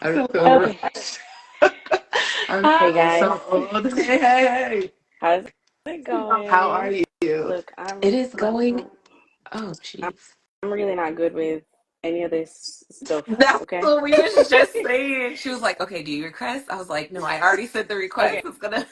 I'm so Okay. rushed. I'm Hey feeling guys, so old. Hey, hey, how's it hey. How are going? you? Look, It is going. Oh, I'm jeez. I'm really not good with any of this stuff. That's Okay. what we was just saying. She was like, "Okay, do you request?" I was like, "No, I already sent the request. Okay. It's gonna."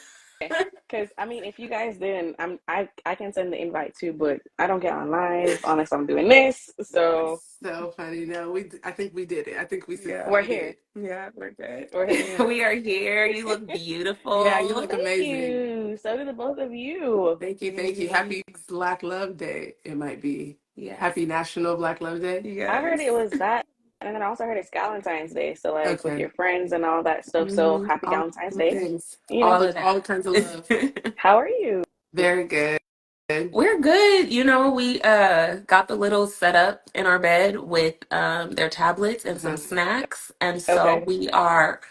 Because I mean, if you guys didn't, I can send the invite too, but I don't get on live unless I'm doing this. So That's so funny. No, I think we did it. I think we yeah, we're succeeded. here. Yeah, we're good. We're here. We are here. You look Yeah. beautiful. You look Thank amazing. you. So do the both of you. Thank you, thank you. Happy Black Love Day. It might be. Yes. Happy National Black Love Day. I heard Yes. it was that, and then I also heard it's Valentine's Day. So like with Okay. your friends and all that stuff. So happy All Valentine's the Day. things. You know. All of that. All kinds of love. How are you? Very good. We're good. We got the little setup in our bed with their tablets and some snacks. And so Okay. we are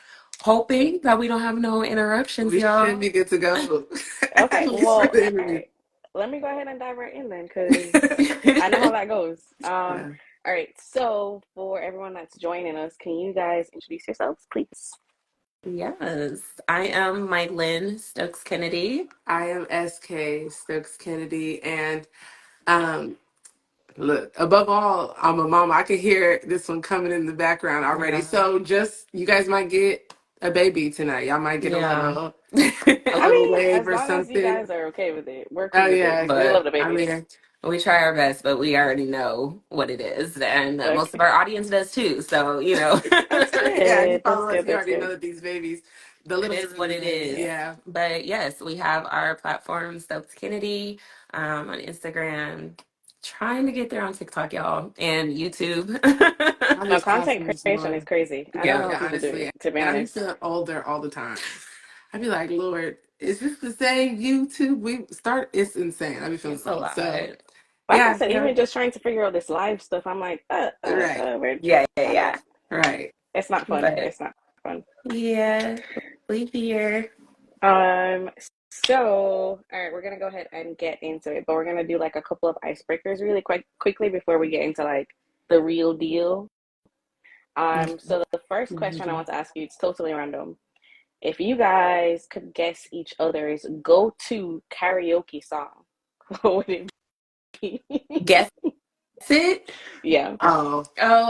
hoping that we don't have no interruptions, we y'all. Should be good to go. Okay. At least Well, for all the interview. right. Let me go ahead and dive right in then, because I know how that goes. Yeah. All right. So for everyone that's joining us, can you guys introduce yourselves, please? Yes, I am Mylin Stokes Kennedy. I am SK Stokes Kennedy, and um, look, above all, I'm a mom. I can hear this one coming in the background already. Yeah. So just you guys might get a baby tonight. Y'all might get a I little mean, wave as or long as you something. guys are okay with it, we're Oh cool with it. yeah, We love but the I babies. mean, we try our best, but we already know what it is, and most of Okay. our audience does too. So That's yeah, you good. That's follow us, good. you That's already know good. that these babies, the little is what it is. Yeah. Yeah, but yes, we have our platform, Stokes Kennedy, on Instagram. Trying to get there on TikTok, y'all, and YouTube. All No, these content platforms, creation Lord. is crazy. I don't Yeah, know how yeah, people do honestly. it, to be And I used honest. to older all the time. I'd be like, Lord, is this the same YouTube? We start. It's insane. I'd be feeling It's a lot. So Like I yeah, said, yeah, even just trying to figure out this live stuff, I'm like, right. we're Yeah, yeah, uh, yeah. Right. it's not fun. But It's not fun. yeah, we here. Um, so all right, we're gonna go ahead and get into it, but we're gonna do like a couple of icebreakers really quickly before we get into like the real deal. So the first question I want to ask you, it's totally random. If you guys could guess each other's go-to karaoke song, what would it be? Guess it. Yeah. Oh,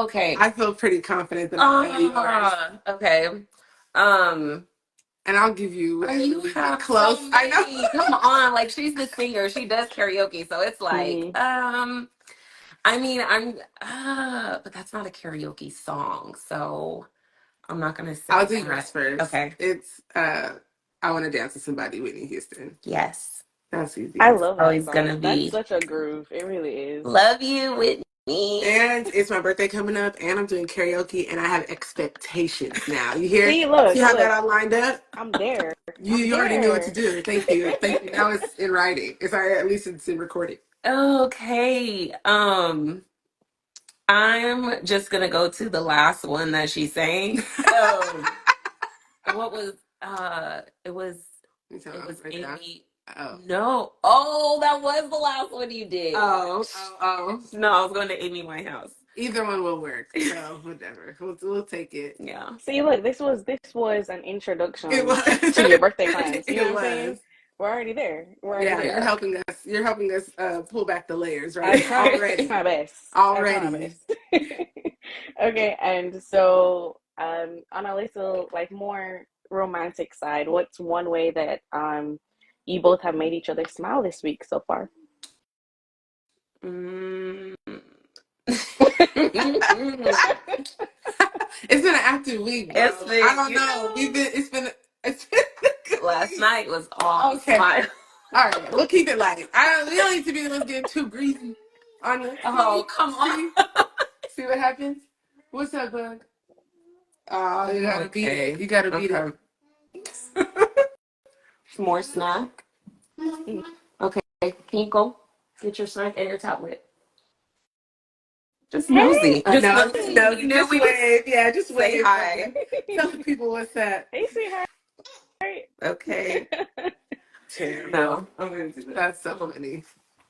okay. I feel pretty confident that I know yours. Okay. Um, and I'll give you you have close. So I know. Come on, like she's the singer. She does karaoke, so it's like, Mm. I mean, but that's not a karaoke song, so I'm not gonna say. I'll do yours first. Okay. It's I Want to Dance with Somebody, Whitney Houston. Yes. That's easy. I It's love that always gonna song. That's be such a groove. It really is. Love You, Whitney. And it's my birthday coming up, and I'm doing karaoke, and I have expectations now. You hear? See, See look, how that look. all lined up? I'm there. I'm You already knew what to there. do. Thank you. Thank you. Now it's in writing. It's at least it's in recording. Okay. I'm just gonna go to the last one that she sang. What was it was Amy. Oh. No. Oh, that was the last one you did. Oh. No, I was going to Amy Winehouse. Either one will work. So whatever. We'll take it. Yeah. See, look, this was an introduction It was. to your birthday plans. You know It what I'm saying? was. We're already there. We're already Yeah, there. you're helping us. You're helping us pull back the layers I right now. try Already. my best. I try my Already. best. Okay, and so on a little like more romantic side, what's one way that you both have made each other smile this week so far? Mm. It's been an active week, bro. I don't know. It's been last night was all okay. Smile. All right, we'll keep it light. We don't need to be the ones getting too greasy on it. Oh, come on. See what happens? What's up, bug? Oh, you gotta beat it. You gotta beat it. More snack. Okay, can you go get your snack and your tablet? Just Hey, nosy. Just nosy. You knew just we wave. Yeah, just wave. Say hi. Tell the people what's that. hey, sweetheart. Okay. No, I'm gonna do that. That's so funny.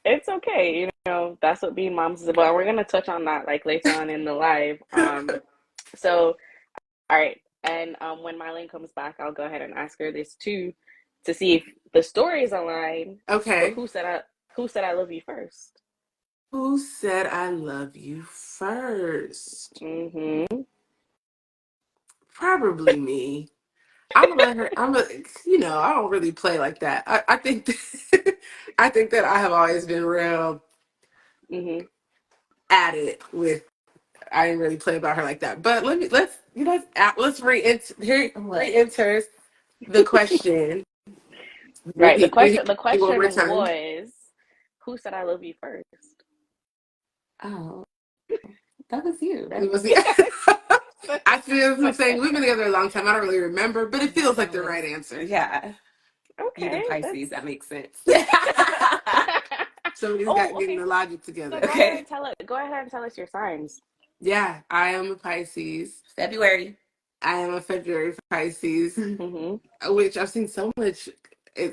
It's okay, you know, that's what being moms is about. We're gonna touch on that like later on in the live. So all right. And when Mylin comes back, I'll go ahead and ask her this too, to see if the stories align. But Okay. who said I love you first? Who said I love you first? Mm-hmm. Probably me. I'm gonna let her. I don't really play like that. I think, I think that I have always been real Mm-hmm. at it with. I didn't really play about her like that. But let's re-enters the question. Right. The Repeat question the it one more question time. was, who said I love you first? Oh, that was you. It was. I feel what I'm saying. We've been together a long time. I don't really remember, but it feels like the right answer. Yeah. You the Okay, Pisces, that makes sense. Somebody's got Oh, getting okay. the logic So together. go ahead and Okay. tell it. Go ahead and tell us your signs. Yeah, I am a Pisces. February. I am a February Pisces, Mm-hmm. which I've seen so much.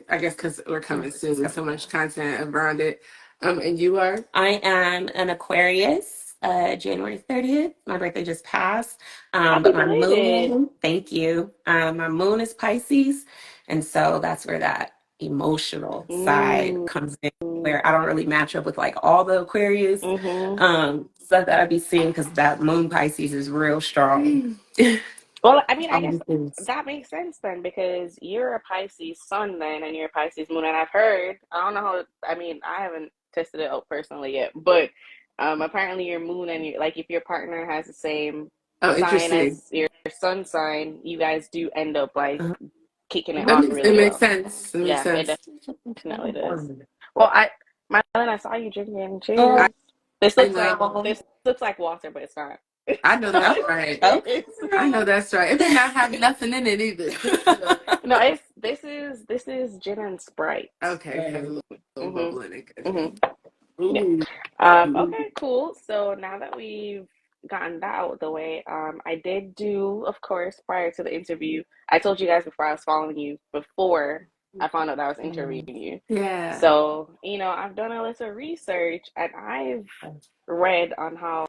I guess because we're coming soon, so much content around it. And you are? I am an Aquarius, January 30th. My birthday just passed. Happy But my belated. moon, thank you. My moon is Pisces. And so that's where that emotional side Mm-hmm. comes in, where I don't really match up with like all the Aquarius Mm-hmm. stuff that I be seeing because that moon Pisces is real strong. Well, I mean, I All guess these things. that makes sense then because you're a Pisces sun then and you're a Pisces moon. And I've heard, I don't know how, I mean, I haven't tested it out personally yet, but apparently your moon and your, like if your partner has the same Oh, sign interesting. as your sun sign, you guys do end up like Uh, kicking it That off makes it really makes well. sense. It makes Yeah, it sense. definitely does. Well, Mylin, I saw you drinking. I, Cheers. This I looks like know. this looks like water, but it's not. I know that's oh, right. okay. Cheers. I know that's right. It may not have nothing in it either. No, it's this is gin and Sprite. Okay, it has a little Mhm. bubble in it. Gotcha. Mhm. Yeah. Ooh. Okay, cool. So now that we've gotten that out of the way, I did do, of course, prior to the interview. I told you guys before I was following you before I found out that I was interviewing you. Yeah. So, I've done a little research and I've read on how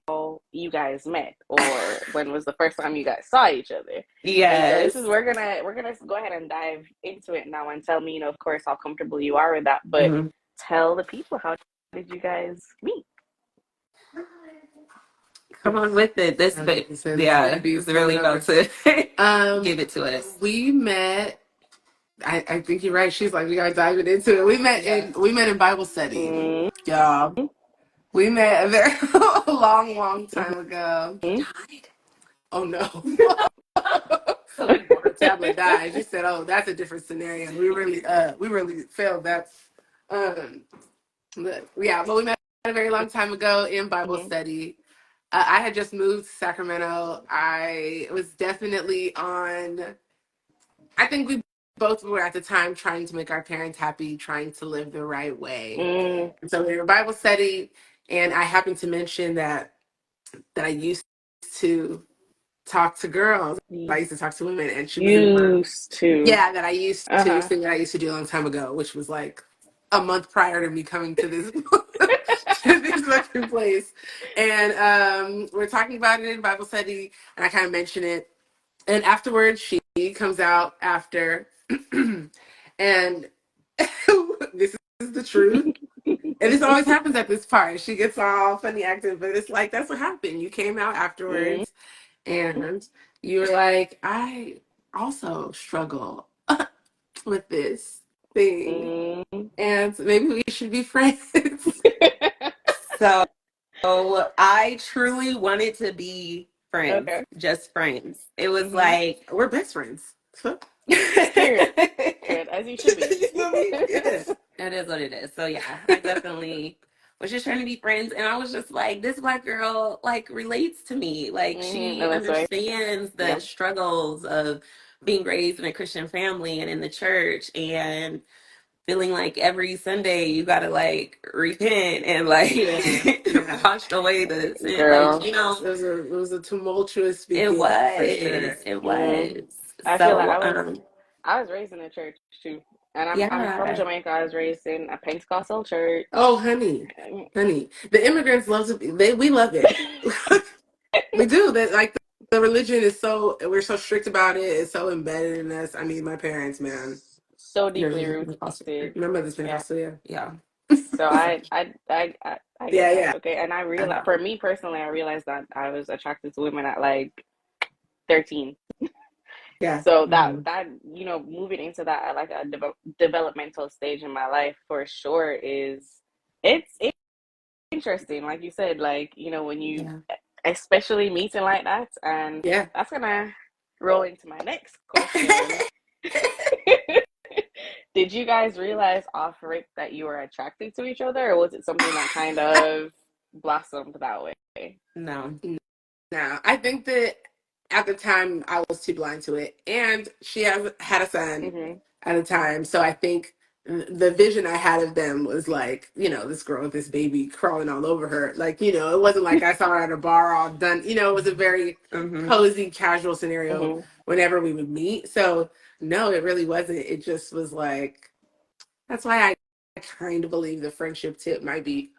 you guys met or when was the first time you guys saw each other. And so this is Yes. we're gonna go ahead and dive into it now and tell me, of course, how comfortable you are with that. But Mhm. tell the people, how did you guys meet? Come on with it. Yeah, it's really about to give it to us. We met. I think you're right. She's like, we gotta dive it into it. We met in Bible study, Mm-hmm. y'all. We met a very a long time ago. Mm-hmm. Oh no. So her tablet died. She said, "Oh, that's a different scenario." We really failed that. Um, but we met a very long time ago in Bible Mm-hmm. study. I had just moved to Sacramento. I was definitely on. I think we both were at the time trying to make our parents happy, trying to live the right way. And so we were in Bible study, and I happened to mention that I used to talk to girls. I used to talk to women, and she was in my Used to. yeah that I used to Uh-huh. thing that I used to do a long time ago, which was like a month prior to me coming to this to this fucking place. And we're talking about it in Bible study, and I kind of mention it, and afterwards she comes out after, and this is the truth. And this always happens at this part. She gets all funny acting, but it's like that's what happened. You came out afterwards and you were like, I also struggle with this thing. Mm-hmm. And maybe we should be friends. So I truly wanted to be friends, Okay. just friends. It was Mm-hmm. like, We're best friends. Period. it As you should be. You feel me? Yeah. is what it is. So yeah, I definitely was just trying to be friends, and I was just like, this black girl like relates to me. Like Mm-hmm. she And that's why. understands Yeah. the struggles of being raised in a Christian family and in the church, and feeling like every Sunday you gotta like repent and like Yeah. wash away the sin. Like, Girl. It was a tumultuous it beginning for was. sure. It Mm. was. I feel like So I was raised in a church too. And I'm from yeah. Jamaica. I was raised in a Pentecostal church. Oh, honey, the immigrants love to. We love it. We do that. Like the religion is we're so strict about it. It's so embedded in us. I mean, my parents, man. So Yours deeply is rooted. my mother's Yeah. Pentecostal, Yeah. So I get yeah, that. yeah, Okay. And I realized, for me personally, I realized that I was attracted to women at like 13. yeah. So Mhm. that moving into that at like a developmental stage in my life for sure it's interesting. Like you said, like when you Yeah. especially meeting like that, and Yeah. that's gonna roll into my next question. Did you guys realize off rip that you were attracted to each other, or was it something that kind of blossomed that way? No. Now, I think that at the time I was too blind to it, and she had a son Mm-hmm. at the time, so I think the vision I had of them was like, this girl with this baby crawling all over her. Like, it wasn't like I saw her at a bar all done. It was a very Mm-hmm. cozy, casual scenario Mm-hmm. whenever we would meet. So no, it really wasn't. It just was like that's why I kind of believe the friendship tip might be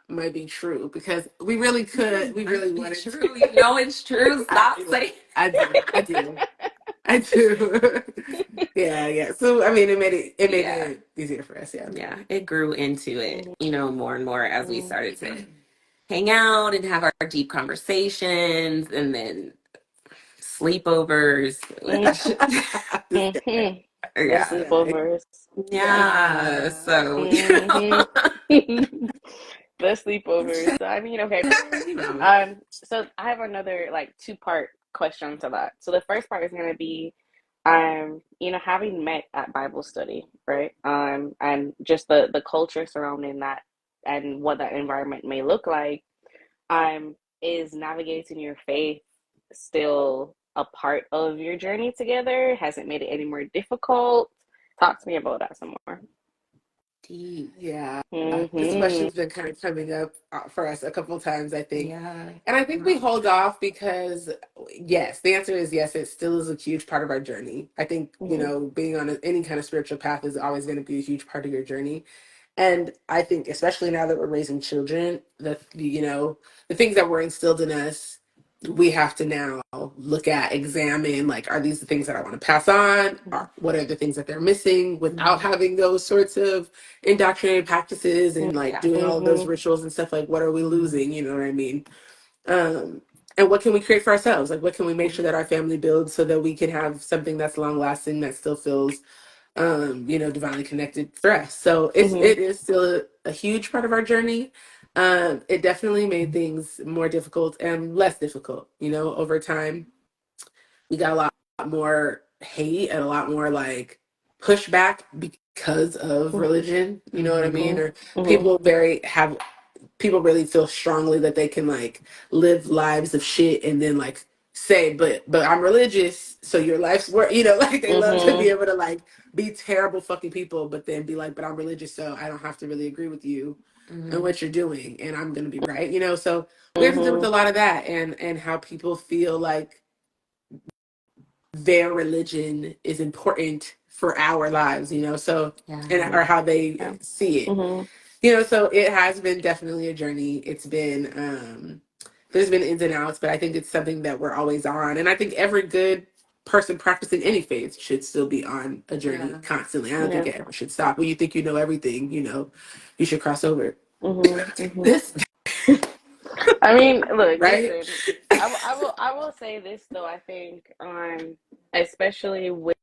true because we really Be wanted true. to. You know it's true. I Stop do. saying. I do. Yeah, yeah. So I mean, it made Yeah. it easier for us. Yeah. Yeah. It grew into it, more and more as we Mm-hmm. started to hang out and have our deep conversations and then sleepovers. This guy. Mm-hmm. The Yeah. Yeah. sleepovers. Yeah. So, Mm-hmm. The sleepovers. So I mean, okay. you know. So I have another like two-part question to that. So the first part is gonna be, having met at Bible study, right? And just the culture surrounding that and what that environment may look like. Is navigating your faith still a part of your journey together? Has it made it any more difficult? Talk to me about that some more. Deep. Yeah. This Mm-hmm. question's been kind of coming up for us a couple of times, I think. Yeah. And I think we hold off because, yes, the answer is yes, it still is a huge part of our journey. I think, Mm-hmm. being on any kind of spiritual path is always going to be a huge part of your journey. And I think, especially now that we're raising children, the things that were instilled in us, we have to now look at, examine, like, are these the things that I want to pass on? What are the things that they're missing without having those sorts of indoctrinated practices and like Yeah. doing all of those Mm-hmm. rituals and stuff? Like, what are we losing? You know what I mean? Um, and what can we create for ourselves? Like, what can we make sure that our family builds so that we can have something that's long lasting that still feels divinely connected for us. So Mm-hmm. it is still a huge part of our journey. It definitely made things more difficult and less difficult. Over time, we got a lot more hate and a lot more like pushback because of religion. You know what I Mm-hmm. mean? Or Mm-hmm. people very have people really feel strongly that they can like live lives of shit and then like say but I'm religious so your life's work, like they love to be Mm-hmm. able to like be terrible fucking people but then be like but I'm religious so I don't have to really agree with you and Mm-hmm. what you're doing and I'm gonna be right, so we have to deal with Mm-hmm. a lot of that and how people feel like their religion is important for our lives, so Yeah. and or how they Yeah. see it. Mm-hmm. So it has been definitely a journey. It's been there's been ins and outs, but I think it's something that we're always on. And I think every good person practicing any faith should still be on a journey Yeah. constantly. I don't think Yeah. it ever should stop. When you think you know everything, you should cross over. Mm-hmm. Mm-hmm. This I mean, look, right? listen. I will say this though. I think, especially with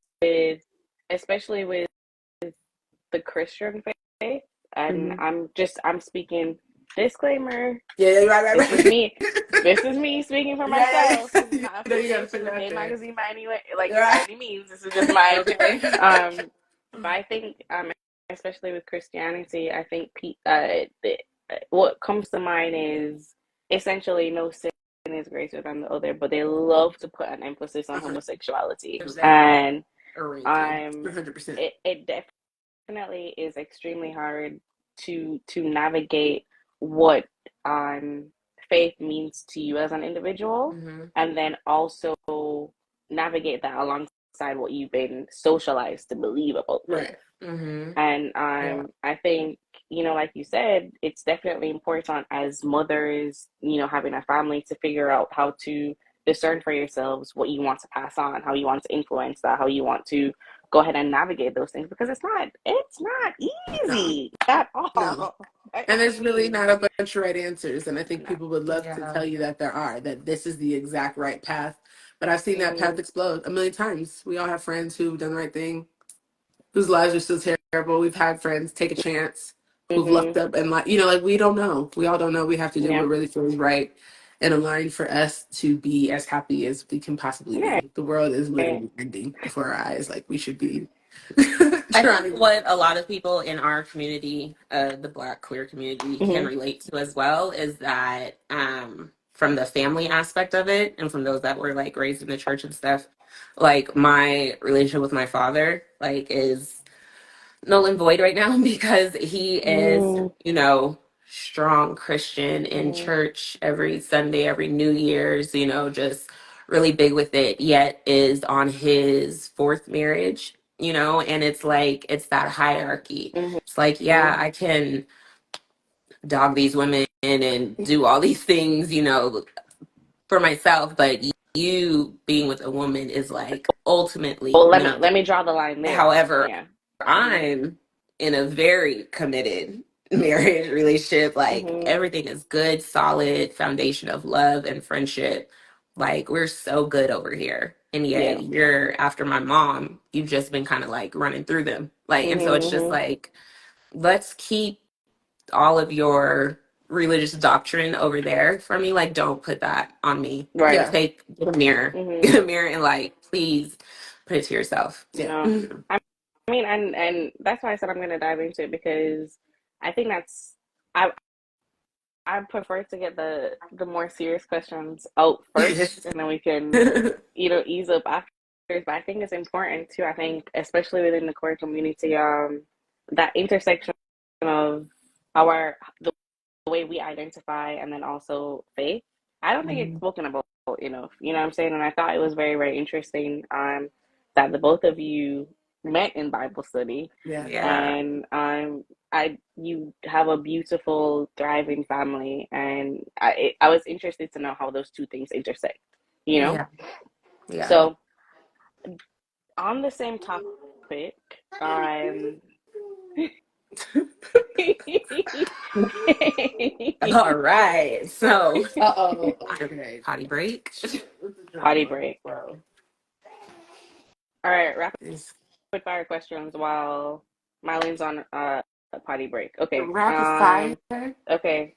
the Christian faith, and Mm-hmm. I'm speaking disclaimer. Yeah, yeah, right, This right, is right. me. This is me speaking for Yeah, myself. yeah, This is yeah. not You gotta put affiliation it with out Gay there. Magazine by any way, like by Right. any means. This is just my Okay. but I think, especially with Christianity, I think what comes to mind is essentially no sin is greater than the other, but they love to put an emphasis on 100%. homosexuality, There's that and oriented. um, 100%. it definitely is extremely hard to navigate what faith means to you as an individual, Mm-hmm. and then also navigate that alongside what you've been socialized to believe about faith. Right. Mm-hmm. And Yeah. I think, like you said, it's definitely important as mothers, having a family, to figure out how to discern for yourselves what you want to pass on, how you want to influence that, how you want to go ahead and navigate those things, because it's not No, easy at no. all. By And any there's really means. not a bunch of right answers. And I think No. people would love to Yeah. tell you that there are, that this is the exact right path. But I've seen that Mhm. path explode a million times. We all have friends who've done the right thing, whose lives are still terrible. We've had friends take a chance who've lucked Mhm. up and like, you know, like we don't know. We all don't know. We have to do Yeah. what really feels right and aligned for us to be as happy as we can possibly Yeah. be. The world is literally ending before our eyes. Like we should be I think trying. what a lot of people in our community, the Black queer community, can Mhm. relate to as well is that from the family aspect of it, and from those that were like raised in the church and stuff, like my relationship with my father, like is null and void right now because he is, Mhm. you know, strong Christian in Mhm. church every Sunday, every New Year's, you know, just really big with it, yet is on his fourth marriage, you know, and it's like, it's that hierarchy. Mhm. It's like, yeah, I can dog these women and do all these things, you know, for myself, but you being with a woman is like ultimately Well, let no. me draw the line there. However, Yeah. Mhm. I'm in a very committed marriage relationship. Like Mhm. everything is good, solid foundation of love and friendship. Like we're so good over here. And yet Yeah. you're after my mom, you've just been kind of like running through them. Like, and so it's just Mhm. like, let's keep all of your religious doctrine over there for me. Like, don't put that on me. Right. Yeah. Get a mirror, Mhm. get a mirror, and like, please put it to yourself. Yeah. No. I mean, and that's why I said I'm going to dive into it, because I think I I prefer to get the more serious questions out first, and then we can, ease up after. But I think it's important too. I think especially within the queer community, that intersection of the way we identify and then also faith. I don't think it's Mhm. spoken about enough. You know what I'm saying? And I thought it was very, very interesting that the both of you met in Bible study, Yeah. Yeah. and I you have a beautiful, thriving family, and I was interested to know how those two things intersect. You know, Yeah. Yeah. so on the same topic, um. All right. So, Uh-oh. Okay. potty break. What's the Potty drama, break. bro? All right, rapid It's fire questions while Mylin's on a potty break. Okay. rapid fire. Okay.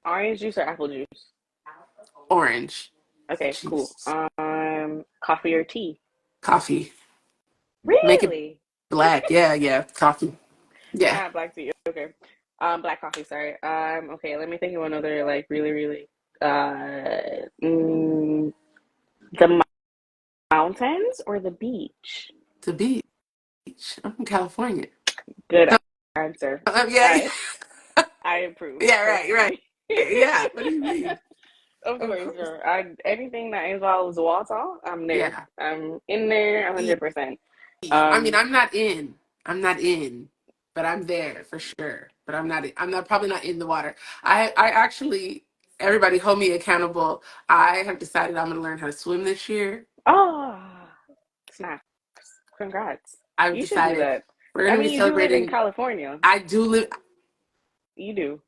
Orange juice or apple juice? Orange. Okay, cool. Jesus. Coffee or tea? Coffee. Make it Really? black. Yeah, yeah. Coffee. Yeah. Black tea. Okay. Black coffee. Sorry. Okay. Let me think of another like really, really. The mountains or the beach? The beach. I'm from California. Good answer. Yeah. I I approve Yeah, right, right. personally. Yeah. What do you mean? Of Of course, course. girl. Anything that involves water, I'm there. Yeah. I'm in there Yeah. 100%. I mean, Um, I'm not in. I'm not in, but I'm there for sure. But I'm not. I'm not probably not in the water. I actually. Everybody hold me accountable. I have decided I'm going to learn how to swim this year. oh, snaps. Congrats. I've You should do decided that. we're I going to be mean, you do live in celebrating. California. I do live. You do.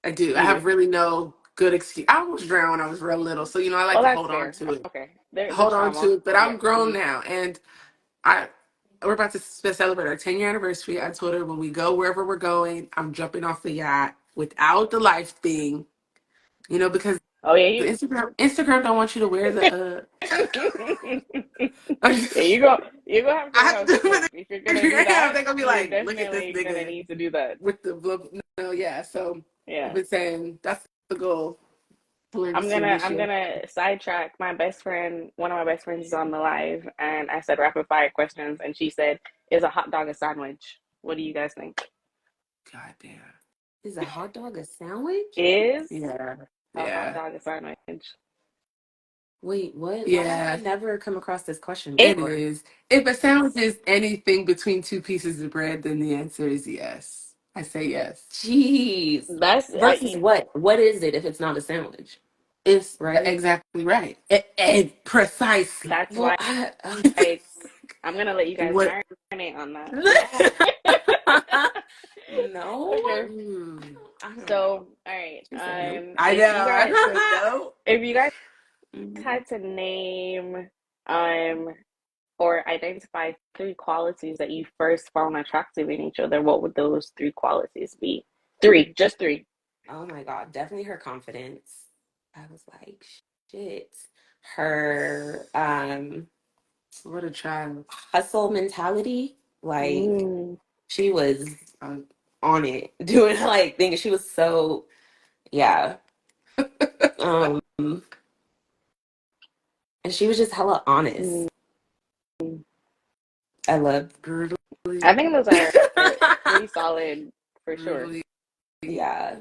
I do. I You do. have really no good excuse. I almost drowned when I was real little, so I like Oh, to that's hold on fair. to it. Okay. Hold There's on trauma. to it. But Yeah. I'm grown Hmm. now, and I we're about to celebrate our 10-year anniversary. I told her when we go wherever we're going, I'm jumping off the yacht without the life thing. Because Oh, yeah. the You. Instagram don't want you to wear the I Yeah, you go have to learn have how to to put swim. it If you're on gonna do Instagram. that, They're gonna be you're like, look at this definitely gonna nigga need to do that. with the no, yeah. So I've Yeah. been saying that's the goal. To learn to I'm swim gonna this I'm year. gonna sidetrack. My best friend, one of my best friends is on the live, and I said rapid fire questions, and she said, "Is a hot dog a sandwich?" What do you guys think? God damn. Is a hot dog a sandwich? Is Yeah. a hot Yeah. dog a sandwich? Wait, what? Why have I Yeah. never come across this question It It before? is. If a sandwich is anything between two pieces of bread, then the answer is yes. I say yes. Jeez. that's Versus what? What is it if it's not a sandwich? It's right? exactly right. Precisely. That's Well, why I'm gonna let you guys What? marinate on that. no, Okay. I don't know. So, all right. She said nope. I If know. you I guys, know. No. if you guys Mhm. had to name, um, or identify three qualities that you first found attractive in each other, what would those three qualities be? Three, just three. Oh my God, definitely her confidence. I was like, shit. Her What a child. hustle mentality. Like Mm, she was on it, doing like things. She was so yeah. Um, and she was just hella honest. mm. I love. Brutally. I think those are pretty solid for sure. Brutally. Yeah.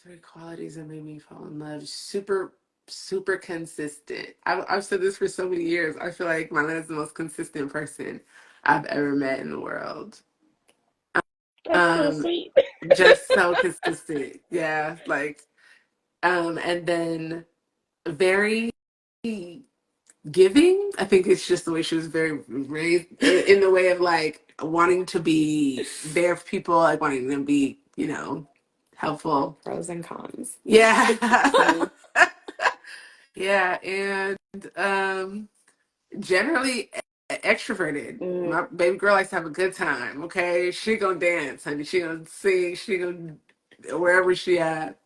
Three qualities that made me fall in love. Super consistent. I've said this for so many years. I feel like Mylin is the most consistent person I've ever met in the world. That's so Um, sweet. just so consistent. Yeah, like, and then very giving. I think it's just the way she was very raised in the way of like wanting to be there for people, like wanting them to be, helpful. Pros and cons. Yeah. Mm, Yeah, and generally extroverted. mm. My baby girl likes to have a good time. Okay, she gonna dance, honey. She gonna sing. She gonna wherever she at.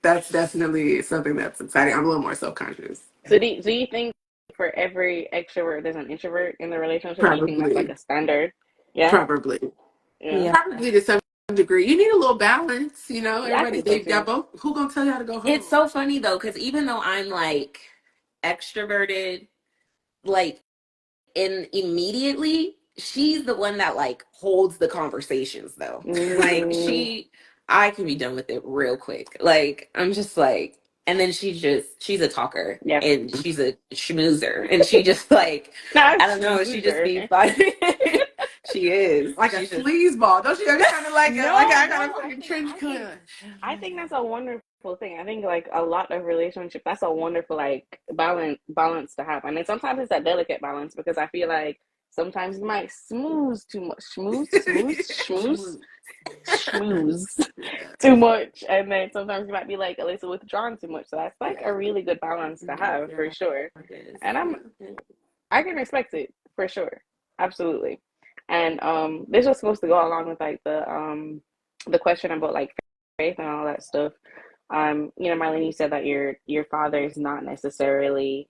That's definitely something that's exciting. I'm a little more self conscious. So do you think for every extrovert there's an introvert in the relationship? Do you think that's like Probably, a standard? Yeah, probably, yeah, Yeah. probably to some degree. You need a little balance. yeah. I Everybody think so they got too. both. Who gonna tell y'all to go It's home? so funny though, because even though I'm like extroverted, like and immediately she's the one that like holds the conversations though. Like Mm, I can be done with it real quick. Like I'm just like, and then she's a talker yeah. and she's a schmoozer and she just like, Not I don't know, she just schmoozer. be fun. She is. Like a She's just sleazeball. Don't you ever kind of like No, I got a no. fucking trench coat. I think that's a wonderful thing. I think like a lot of relationship, that's a wonderful like balance to have. And then sometimes it's a delicate balance because I feel like sometimes you might smooth too much, Schmoo. schmooze Yeah, too much, and then sometimes you might be like a little withdrawn too much. So that's like yeah. a really good balance to have for Yeah, sure. it is. And Yeah. I can respect it for sure, absolutely. And this was supposed to go along with like the question about like faith and all that stuff. Mylene, you said that your father is not necessarily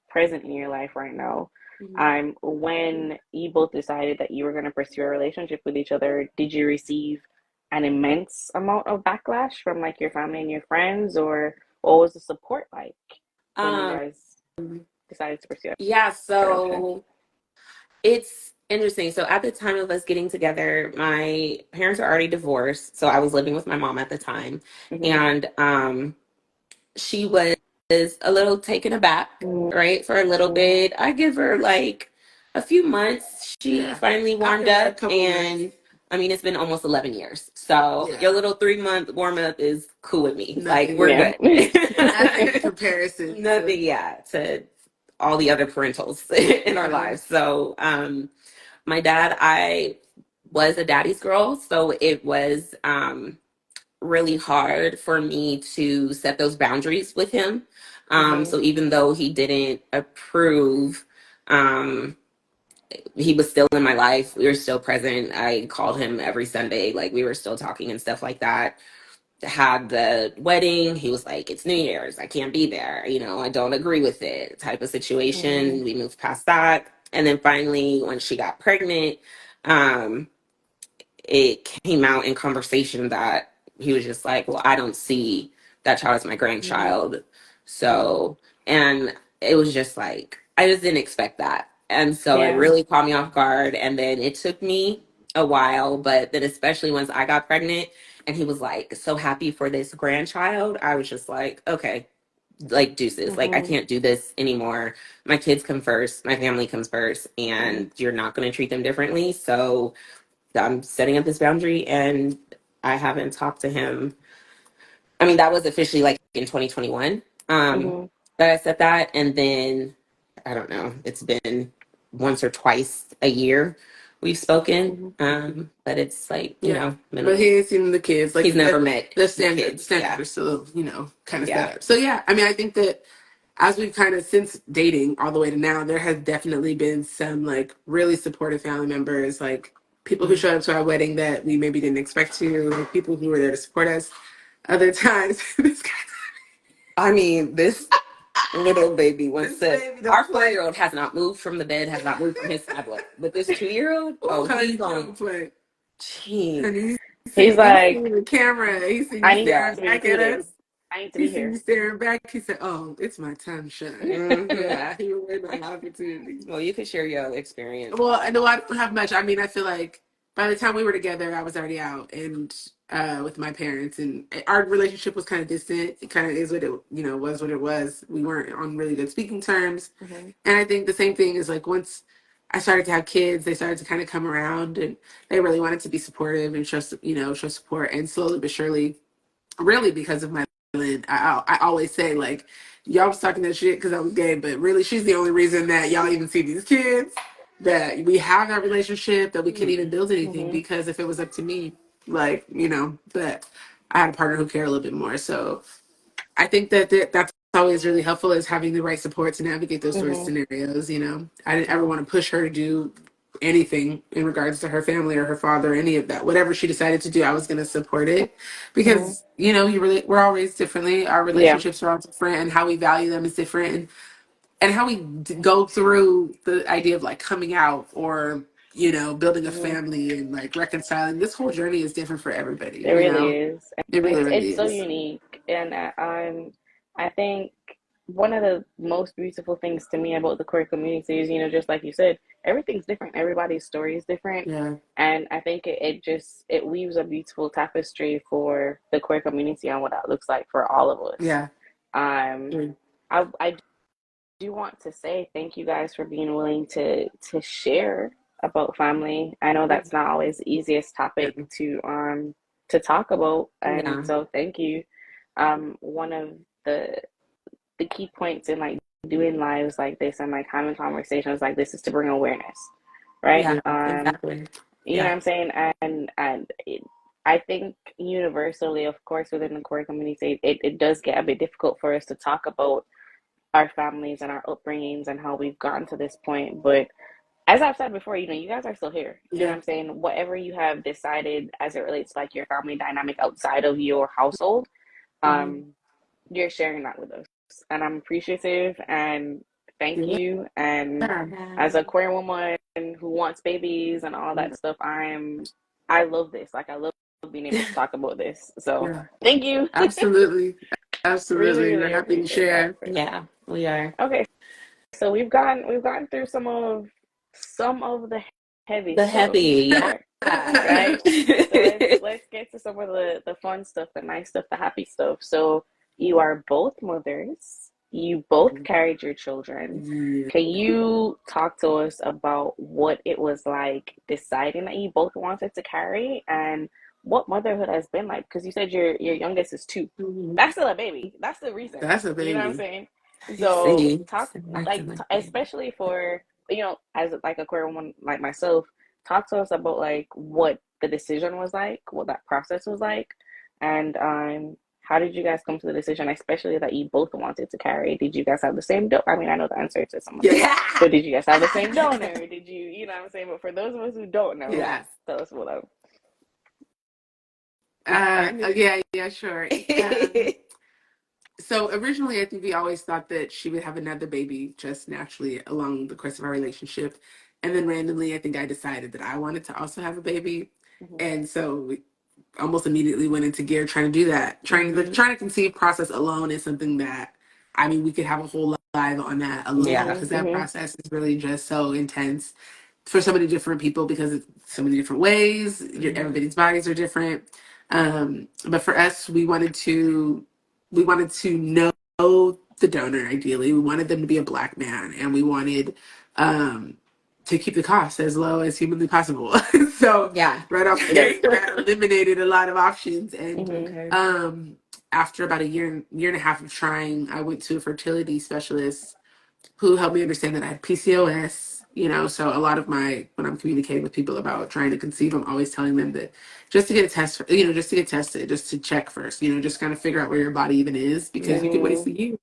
present in your life right now. Mhm. When you both decided that you were going to pursue a relationship with each other, did you receive an immense amount of backlash from like your family and your friends, or what was the support like when you Um, guys decided to pursue yeah, a relationship? so it's interesting. So at the time of us getting together, my parents were already divorced. So I was living with my mom at the time. Mm-hmm. And she was a little taken aback, right? For a little bit. I give her like a few months. She yeah. finally I'll warmed give her a up couple months. and I mean it's been almost 11 years. So Yeah, your little 3 month warm up is cool with me. Like nothing. we're Yeah. good. Nothing in comparison to. Nothing, yeah, to all the other parentals in our Yeah. lives. So my dad, I was a daddy's girl, so it was really hard for me to set those boundaries with him. Mm-hmm. So even though he didn't approve, um, he was still in my life. We were still present. I called him every Sunday, like we were still talking and stuff like that. Had the wedding, he was like, "It's New Year's, I can't be there. I don't agree with it." Type of Mm-hmm. situation. We moved past that, and then finally, when she got pregnant, um, it came out in conversation that he was just like, "Well, I don't see that child as my Mm-hmm. grandchild." So, and it was just like, I just didn't expect that. And so it Yeah. really caught me off guard. And then it took me a while, but then especially once I got pregnant and he was like, "So happy for this grandchild." I was just like, okay, like deuces. Like, I Mm-hmm. can't do this anymore. My kids come first, my family comes first, Mm-hmm. and you're not going to treat them differently. So, I'm setting up this boundary and I haven't talked to him. I mean, that was officially like in 2021 Mm-hmm. that I said that. And then I don't know, it's been once or twice a year we've spoken. Mm-hmm. But it's like, Yeah, but minimal. he ain't seen the kids. Like He's never met the the standard, kids. standards Yeah. are still, kind of Yeah. set up. So yeah, I mean, I think that as we've kind of since dating all the way to now, there has definitely been some like really supportive family members, like people who showed up to our wedding that we maybe didn't expect to, like people who were there to support us. Other times, this guy, I mean, this little baby this wants to. baby Our don't play. 4-year-old has not moved from the bed, has not moved from his tablet. But this 2-year-old, Oh, honey, he's don't on. play. Gee. Honey, He's he like, seen the camera. He seen you I need Yeah. staring to be back at included. us. I need to He be seen here. you staring back. He said, "Oh, it's my time to shine." Hmm. Yeah, he was waiting on an opportunity. Well, you could share your experience. Well, I know I don't have much. I mean, I feel like by the time we were together, I was already out and with my parents, and our relationship was kind of distant. It kind of is what it was what it was. We weren't on really good speaking terms, Mm-hmm. and I think the same thing is like once I started to have kids, they started to kind of come around, and they really wanted to be supportive and show support, and slowly but surely really because of my I always say like y'all was talking that shit because I was gay, but really she's the only reason that y'all even see these kids, that we have that relationship, that we can even build anything. Mm-hmm. Because if it was up to me, like but I had a partner who cared a little bit more. So I think that's always really helpful, is having the right support to navigate those sort of Mm-hmm. scenarios. I didn't ever want to push her to do anything in regards to her family or her father or any of that. Whatever she decided to do, I was going to support it Mm-hmm. because we're all raised differently. Our Yeah. relationships are all different, and how we value them is different, and how we go through the idea of like coming out or building a Mm-hmm. family and like reconciling. This whole journey is different for everybody. It really is. It And really, it's really so is. unique. And I think one of the most beautiful things to me about the queer community is, just like you said, everything's different. Everybody's story is different. Yeah. And I think it weaves a beautiful tapestry for the queer community and what that looks like for all of us. Yeah. Um, Mm. I do want to say thank you guys for being willing to share about family. I know that's not always the easiest topic to talk about, and Yeah. so thank you. One of the key points in like doing lives like this and like having conversations like this is to bring awareness, right? Yeah. Exactly. You know Yeah. what I'm saying? I think universally, of course, within the queer community, it does get a bit difficult for us to talk about our families and our upbringings and how we've gotten to this point. But as I've said before, you guys are still here. You know what Yeah. I'm saying? Whatever you have decided as it relates to like your family dynamic outside of your household, Mhm. um, you're sharing that with us. And I'm appreciative and thank Yeah. you. And Yeah. as a queer woman who wants babies and all that stuff, I love this. Like I love being able to talk about this. So Yeah. thank you. Absolutely. Really, Absolutely. We're really happy to appreciate that. share. Yeah. We are. Okay, so we've gotten through some of the heavy The stuff heavy. Yeah. here, right? So let's get to some of the fun stuff, the nice stuff, the happy stuff. So you are both mothers. You both carried your children. Yeah. Can you talk to us about what it was like deciding that you both wanted to carry and what motherhood has been like? Because you said your youngest is 2. Mhm. That's still a baby. That's the reason. That's a You know what I'm baby. saying? I So see. talk That's like a nice thing. especially for as like a queer woman like myself, talk to us about like what the decision was like, what that process was like, and how did you guys come to the decision, especially that you both wanted to carry? Did you guys have the same I mean, I know the answer to some of this, Yeah. but did you guys have the same donor? Did you know what I'm saying? But for those of us who don't know, Yes. tell us what up. Yeah, sure. So originally, I think we always thought that she would have another baby just naturally along the course of our relationship. And then randomly, I think I decided that I wanted to also have a baby. Mm-hmm. And so we almost immediately went into gear trying to do that. Trying to conceive process alone is something that, I mean, we could have a whole live on that alone, Yeah. Mm-hmm. because that Mm-hmm. process is really just so intense for so many different people, because it's so many different ways. Mhm. Everybody's bodies are different. But for us, we wanted to know the donor. Ideally, we wanted them to be a Black man, and we wanted to keep the cost as low as humanly possible. So Yeah. right off the Yep. gate, that eliminated a lot of options. And Mm-hmm. Okay. um, after about a year and a half of trying, I went to a fertility specialist who helped me understand that I had PCOS. So a lot of when I'm communicating with people about trying to conceive, I'm always telling them that just to get a test, just to get tested, just to check first, just kind of figure out where your body even is, because you could waste a year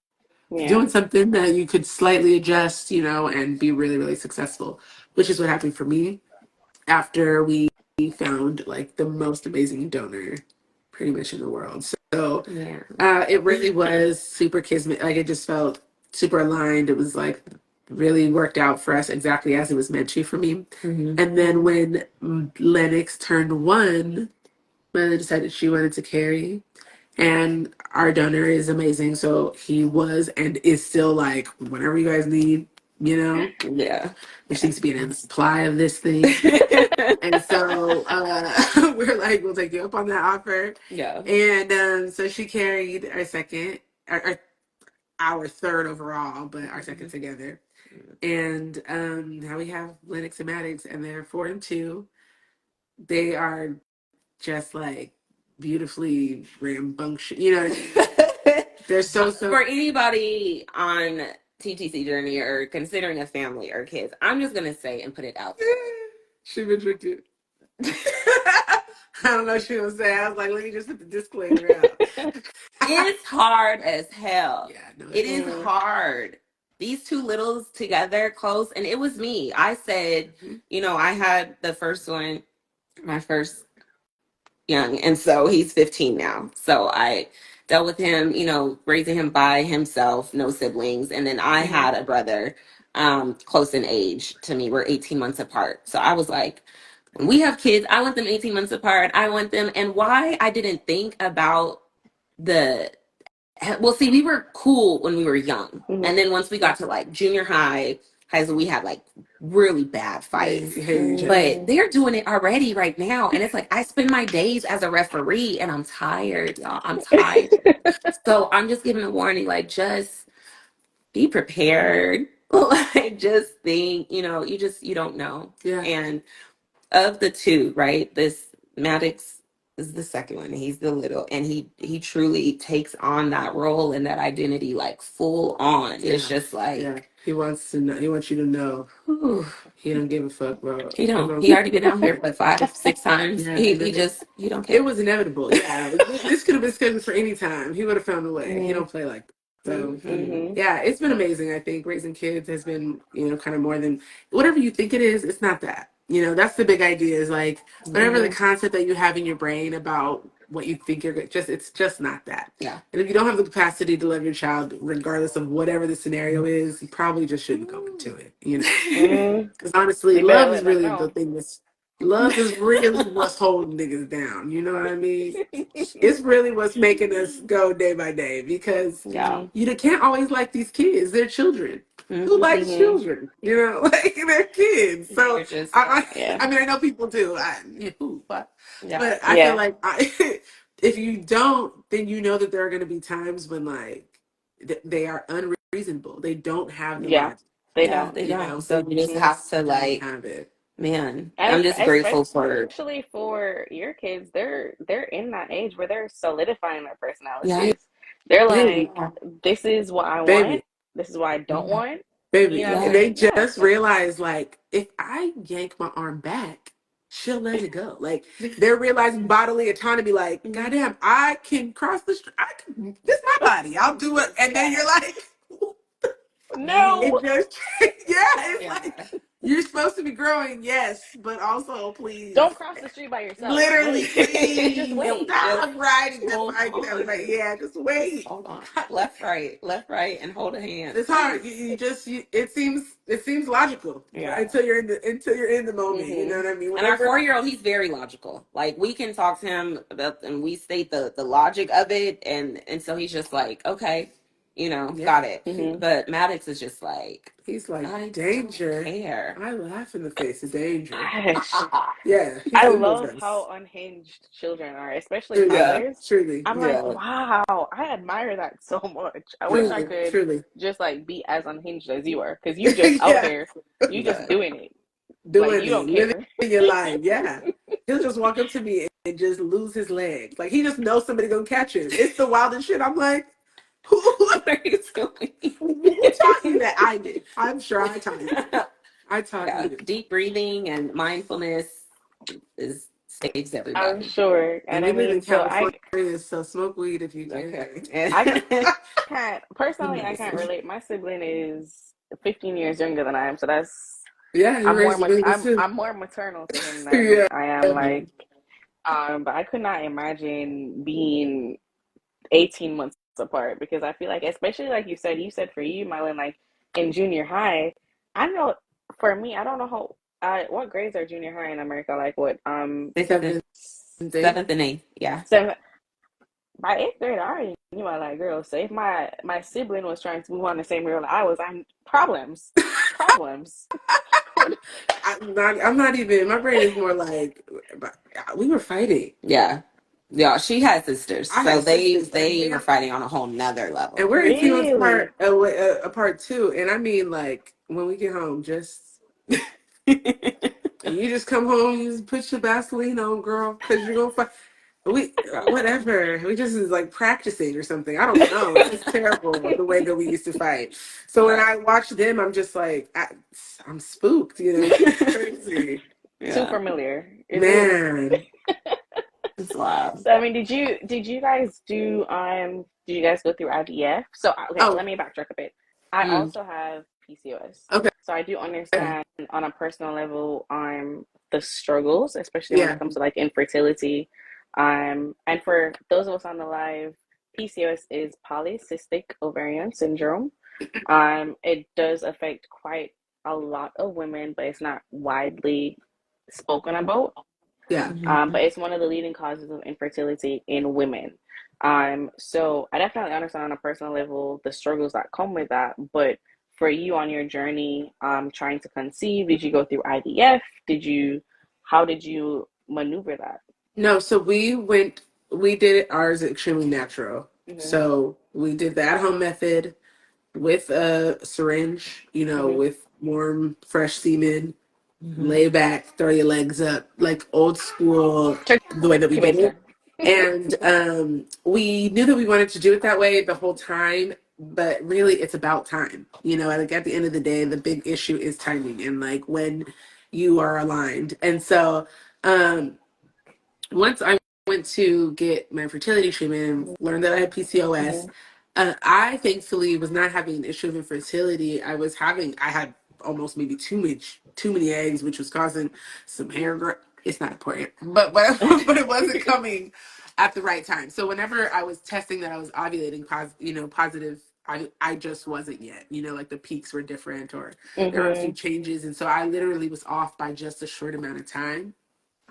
doing something that you could slightly adjust, and be really, really successful, which is what happened for me after we found like the most amazing donor pretty much in the world. So it really was super kismet. Like, it just felt super aligned. It was like really worked out for us exactly as it was meant to for me. And then when Lennox turned 1, Mother decided she wanted to carry. And our donor is amazing. So he was and is still like, whenever you guys need, Yeah. There seems to be an supply of this thing. And so we're like, we'll take you up on that offer. Yeah. And so she carried our second, our third overall, but our second together. And now we have Lennox and Maddox, and they're 4 and 2. They are just like beautifully rambunctious. They're so. For anybody on TTC journey or considering a family or kids, I'm just gonna say and put it out there. She been drinking. I don't know what she was saying. I was like, let me just put the disclaimer out. It's hard as hell. Yeah, no, it is hard. These two littles together close, and it was me. I said, I had the first one, my first young, and so he's 15 now. So I dealt with him, raising him by himself, no siblings. And then I had a brother close in age to me. We're 18 months apart. So I was like, when we have kids, I want them 18 months apart. I want them. And why I didn't think about see, we were cool when we were young. And then once we got to like junior high school, we had like really bad fights. But they're doing it already right now. And it's like, I spend my days as a referee and I'm tired, y'all. I'm tired. So I'm just giving a warning, like, just be prepared. Like, just think, you don't know. Yeah. And of the two, right, this Maddox is the second one. He's the little, and he truly takes on that role and that identity like full on. Yeah. It's just like he wants to know. He wants you to know. He don't give a fuck, bro. He don't. He already been out here like 5, 6 times. Yeah, he don't care. It was inevitable. Yeah, this could have been scheduled for any time. He would have found a way. He don't play like that. So yeah, it's been amazing. I think raising kids has been, kind of more than whatever you think it is. It's not that. That's the big idea, is like whatever the concept that you have in your brain about what you think you're good, it's just not that. Yeah. And if you don't have the capacity to love your child, regardless of whatever the scenario is, you probably just shouldn't go into it. Because honestly, love is really the thing that's. Love is really what's holding niggas down. You know what I mean? It's really what's making us go day by day, because you can't always like these kids. They're children. Who likes children? Like, they're kids. So I mean, I know people do. But I feel like if you don't, then you know that there are going to be times when like they are unreasonable. They don't have the logic. They don't. So you just have to like have it. Man, and I'm just grateful especially for your kids. They're in that age where they're solidifying their personalities. Yeah. They're like, this is what I want. This is what I don't want. Baby, they just realize, like, if I yank my arm back, she'll let it go. Like, they're realizing bodily autonomy. Like, goddamn, I can cross the street. This is my body. I'll do it. And then you're like, no. It just, it's like, you're supposed to be growing, yes, but also, please. Don't cross the street by yourself. Literally, please. Just wait. Stop riding the bike. Just wait. Hold on. Left, right, and hold a hand. It's hard. It seems logical. Yeah. Until you're in the moment. You know what I mean? And our 4-year-old, he's very logical. Like, we can talk to him about, and we state the logic of it, and so he's just like, okay. Got it. But Maddox is just like, he's like, danger. I laugh in the face of danger. Yeah. I love how unhinged children are, especially fathers. Truly. I'm like, wow, I admire that so much. I wish I could just like be as unhinged as you are, because you just out there, you just doing it. You don't care. Living your life. Yeah. He'll just walk up to me just lose his legs. Like he just knows somebody gonna catch him. It's the wildest shit. I'm like, who are you doing? Who taught you that? I did. I'm sure I taught you. I taught you. Deep breathing and mindfulness saves I'm everybody. sure. And And we I live mean, in California, so smoke weed if you can. Okay. I can't relate. My sibling is 15 years younger than I am, so that's Yeah, you're raised babies too. I'm more maternal to him than Yeah. I am like but I could not imagine being 18 months apart because I feel like, especially like you said for you, Mylin, like in junior high, I know for me, I don't know what grades are junior high in America? Like what Seventh, seventh and eighth, yeah. seventh. By eighth grade, I already knew I like girls. So if my sibling was trying to move on the same girl that I was, I'm problems, problems. I'm not even. My brain is more like we were fighting. Yeah. Yeah, she had sisters, I so had sisters, they were fighting on a whole nother level. and we're 18 months Really? apart too. And I mean, like when we get home, just you just come home, you just put your Vaseline on, girl, because you're gonna fight. Whatever. We just is like practicing or something. I don't know. It's terrible the way that we used to fight. So when I watch them, I'm just like, I'm spooked. You know, it's crazy. Too familiar. It is. Man. It's wild. So I mean, did you guys did you guys go through IVF? So okay, let me backtrack a bit. I also have PCOS. Okay. So I do understand on a personal level the struggles, especially when it comes to like infertility. And for those of us on the live, PCOS is polycystic ovarian syndrome. It does affect quite a lot of women, but it's not widely spoken about. Yeah. But it's one of the leading causes of infertility in women. So I definitely understand on a personal level the struggles that come with that. But for you on your journey, trying to conceive, did you go through IVF? How did you maneuver that? No, so we did ours extremely natural. So we did the at-home method with a syringe, with warm, fresh semen, lay back, throw your legs up, like old school, the way that we did it. And we knew that we wanted to do it that way the whole time, but really it's about time. Like at the end of the day, the big issue is timing and like when you are aligned. And so once I went to get my fertility treatment and learned that I had PCOS, I thankfully was not having an issue of infertility. I had almost maybe too many eggs, which was causing some hair growth. It's not important, but but it wasn't coming at the right time. So whenever I was testing that I was ovulating, positive, I just wasn't yet. Like the peaks were different, or there were a few changes, and so I literally was off by just a short amount of time.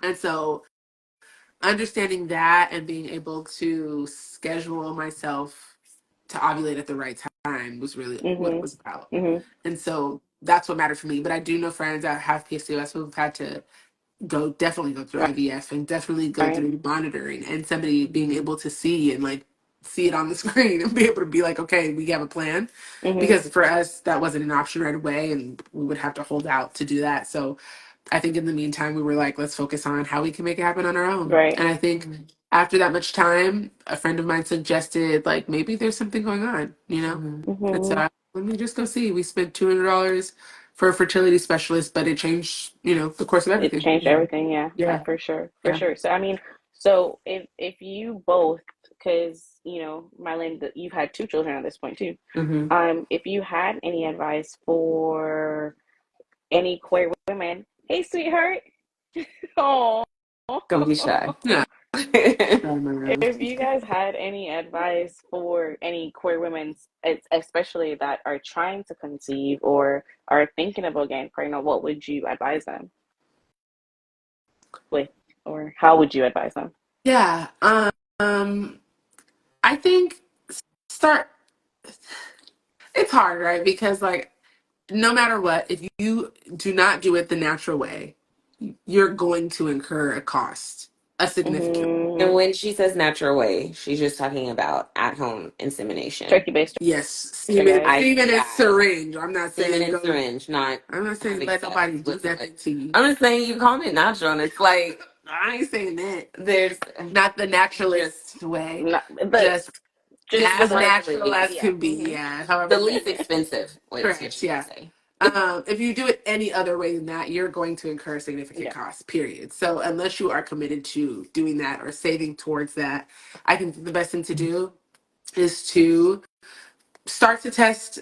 And so understanding that and being able to schedule myself to ovulate at the right time was really what it was about. And so that's what mattered for me. But I do know friends that have PCOS who've had to definitely go through IVF and definitely go through monitoring, and somebody being able to see and like see it on the screen and be able to be like, okay, we have a plan. Because for us, that wasn't an option right away, and we would have to hold out to do that. So I think in the meantime, we were like, let's focus on how we can make it happen on our own. And I think after that much time, a friend of mine suggested, like, maybe there's something going on, And so let me just go see. We spent $200 for a fertility specialist, but it changed, the course of everything. It changed everything, yeah, for sure. So I mean, so if you both, because Mylin, you've had two children at this point too. If you had any advice for any queer women, hey sweetheart, oh, Don't be shy. Yeah. if you guys had any advice for any queer women, especially that are trying to conceive or are thinking about getting pregnant, what would you advise them with, or how would you advise them? Yeah. I think start. It's hard, right? Because like, no matter what, if you do not do it the natural way, you're going to incur a cost, a significant. And when she says natural way, she's just talking about at-home insemination. Turkey based. Yes, semen and syringe. I'm not saying semen and syringe, I'm not saying let nobody do that to you. I'm just saying you call it natural, and it's like I ain't saying that. There's Not the naturalist way. Not, Just just as the natural as yeah. can be. Yeah. the However, least expensive way to correct. Yeah. say. If you do it any other way than that, you're going to incur significant Yeah. costs, period. So unless you are committed to doing that or saving towards that, I think the best thing to do is to start to test,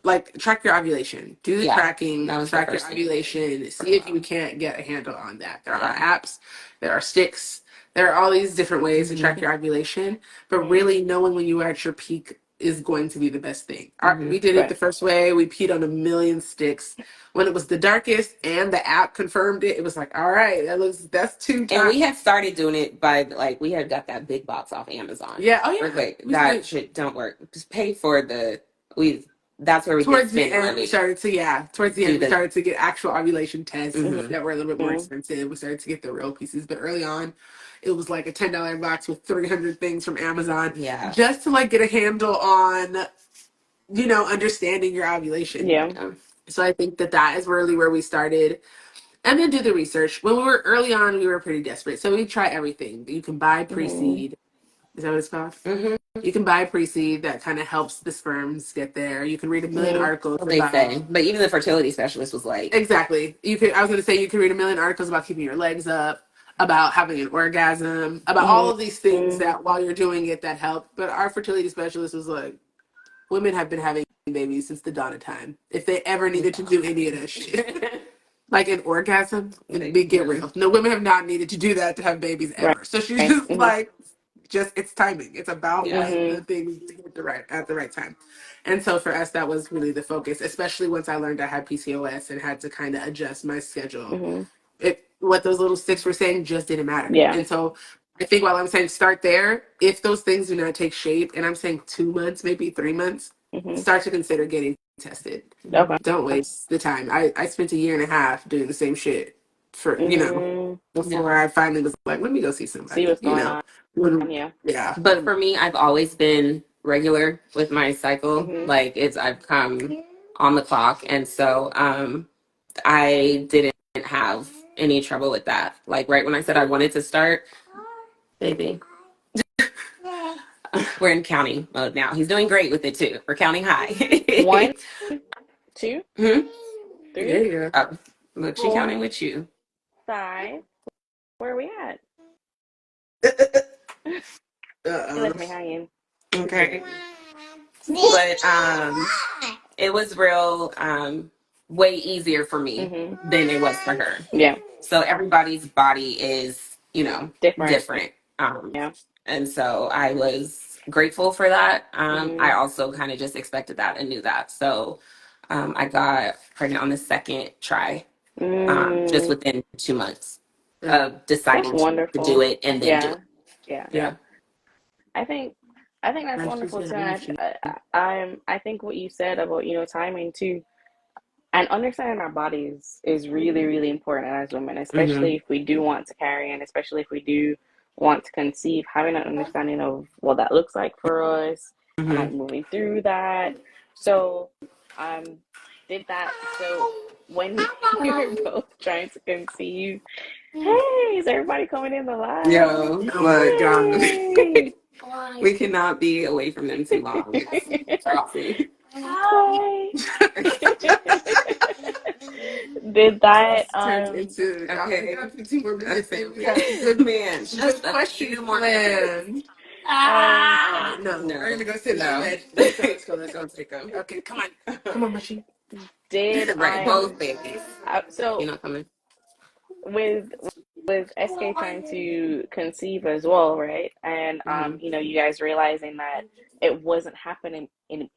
like track your ovulation, do the Yeah, tracking, that was the track your first thing. ovulation, see if you can't get a handle on that. There are Yeah. apps, there are sticks, there are all these different ways to track your ovulation, but really knowing when you are at your peak is going to be the best thing. We did it Right. the first way. We peed on a million sticks when it was the darkest, and the app confirmed it. It was like, all right, that's 2 times. And we had started doing it by like we had got that big box off Amazon. Yeah. Oh yeah. Real quick, that shit don't work. Just pay for the we. That's where we Towards did the spend end, money. we started to towards the end, we started to get actual ovulation tests that were a little bit more expensive. We started to get the real pieces, but early on, it was like a $10 box with 300 things from Amazon, Yeah. just to like get a handle on, understanding your ovulation. Yeah. So I think that is really where we started, and then do the research. When we were early on, we were pretty desperate, so we try everything. You can buy pre-seed. Is that what it's called? You can buy pre-seed that kind of helps the sperms get there. You can read a million articles They about. say, but even the fertility specialist was like, Exactly. I was going to say you can read a million articles about keeping your legs up, about having an orgasm, about all of these things that while you're doing it that help. But our fertility specialist was like, women have been having babies since the dawn of time. If they ever needed to do any of that shit. Like an orgasm, get real. No, women have not needed to do that to have babies ever. Right. So she's just like, it's timing. It's about Yeah. when the thing to get at the right time. And so for us, that was really the focus, especially once I learned I had PCOS and had to kind of adjust my schedule. What those little sticks were saying just didn't matter. Yeah. And so I think while I'm saying start there, if those things do not take shape, and I'm saying 2 months, maybe 3 months, start to consider getting tested. Okay. Don't waste the time. I spent a year and a half doing the same shit for, before I finally was like, let me go see somebody. See what's going on. Yeah. Yeah. But for me, I've always been regular with my cycle. Like I've come on the clock, and so I didn't have any trouble with that. Like right when I said I wanted to start, baby. We're in counting mode now. He's doing great with it too. We're counting high. 1, 2, There 3, you go. Oh, but she counting with you. 5. Where are we at? You left me hanging. Okay. But it was real way easier for me than it was for her. Yeah. So everybody's body is, different. Yeah. And so I was grateful for that. I also kind of just expected that and knew that. So I got pregnant on the second try, just within 2 months of deciding to do it and then do it. Yeah. I think that's wonderful too. I think what you said about timing too, and understanding our bodies is really really important as women, especially if we do want to carry, and especially if we do want to conceive. Having an understanding of what that looks like for us, and like moving through that. So, did that. So when we were both trying to conceive, hey, is everybody coming in the live? Yo, my God. Hey. We cannot be away from them too long. Hi. Did that turned into okay. got 15 more minutes. We got some good man, just a questions few more planned. No, we're gonna go sit in bed. Let's go. Let's go take them. Okay, come on, Mushy. did right, both babies. So You're not coming. with SK trying to conceive as well, right? And you guys realizing that it wasn't happening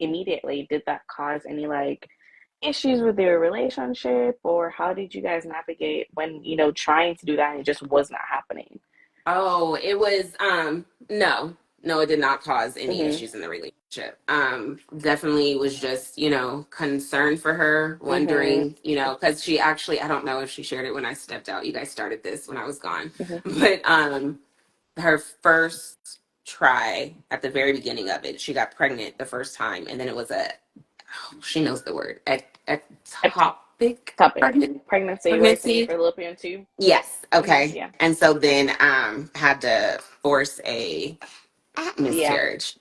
immediately, did that cause any like issues with your relationship, or how did you guys navigate when trying to do that and it just was not happening? Oh, it was no, it did not cause any issues in the relationship. Definitely was just, concerned for her, wondering, because she actually, I don't know if she shared it when I stepped out. You guys started this when I was gone. But her first try at the very beginning of it, she got pregnant the first time, and then it was she knows the word, ectopic. topic. Pregnancy with Pregnancy. fallopian tube. Yes. Okay. Yeah. And so then had to force a Yeah. miscarriage,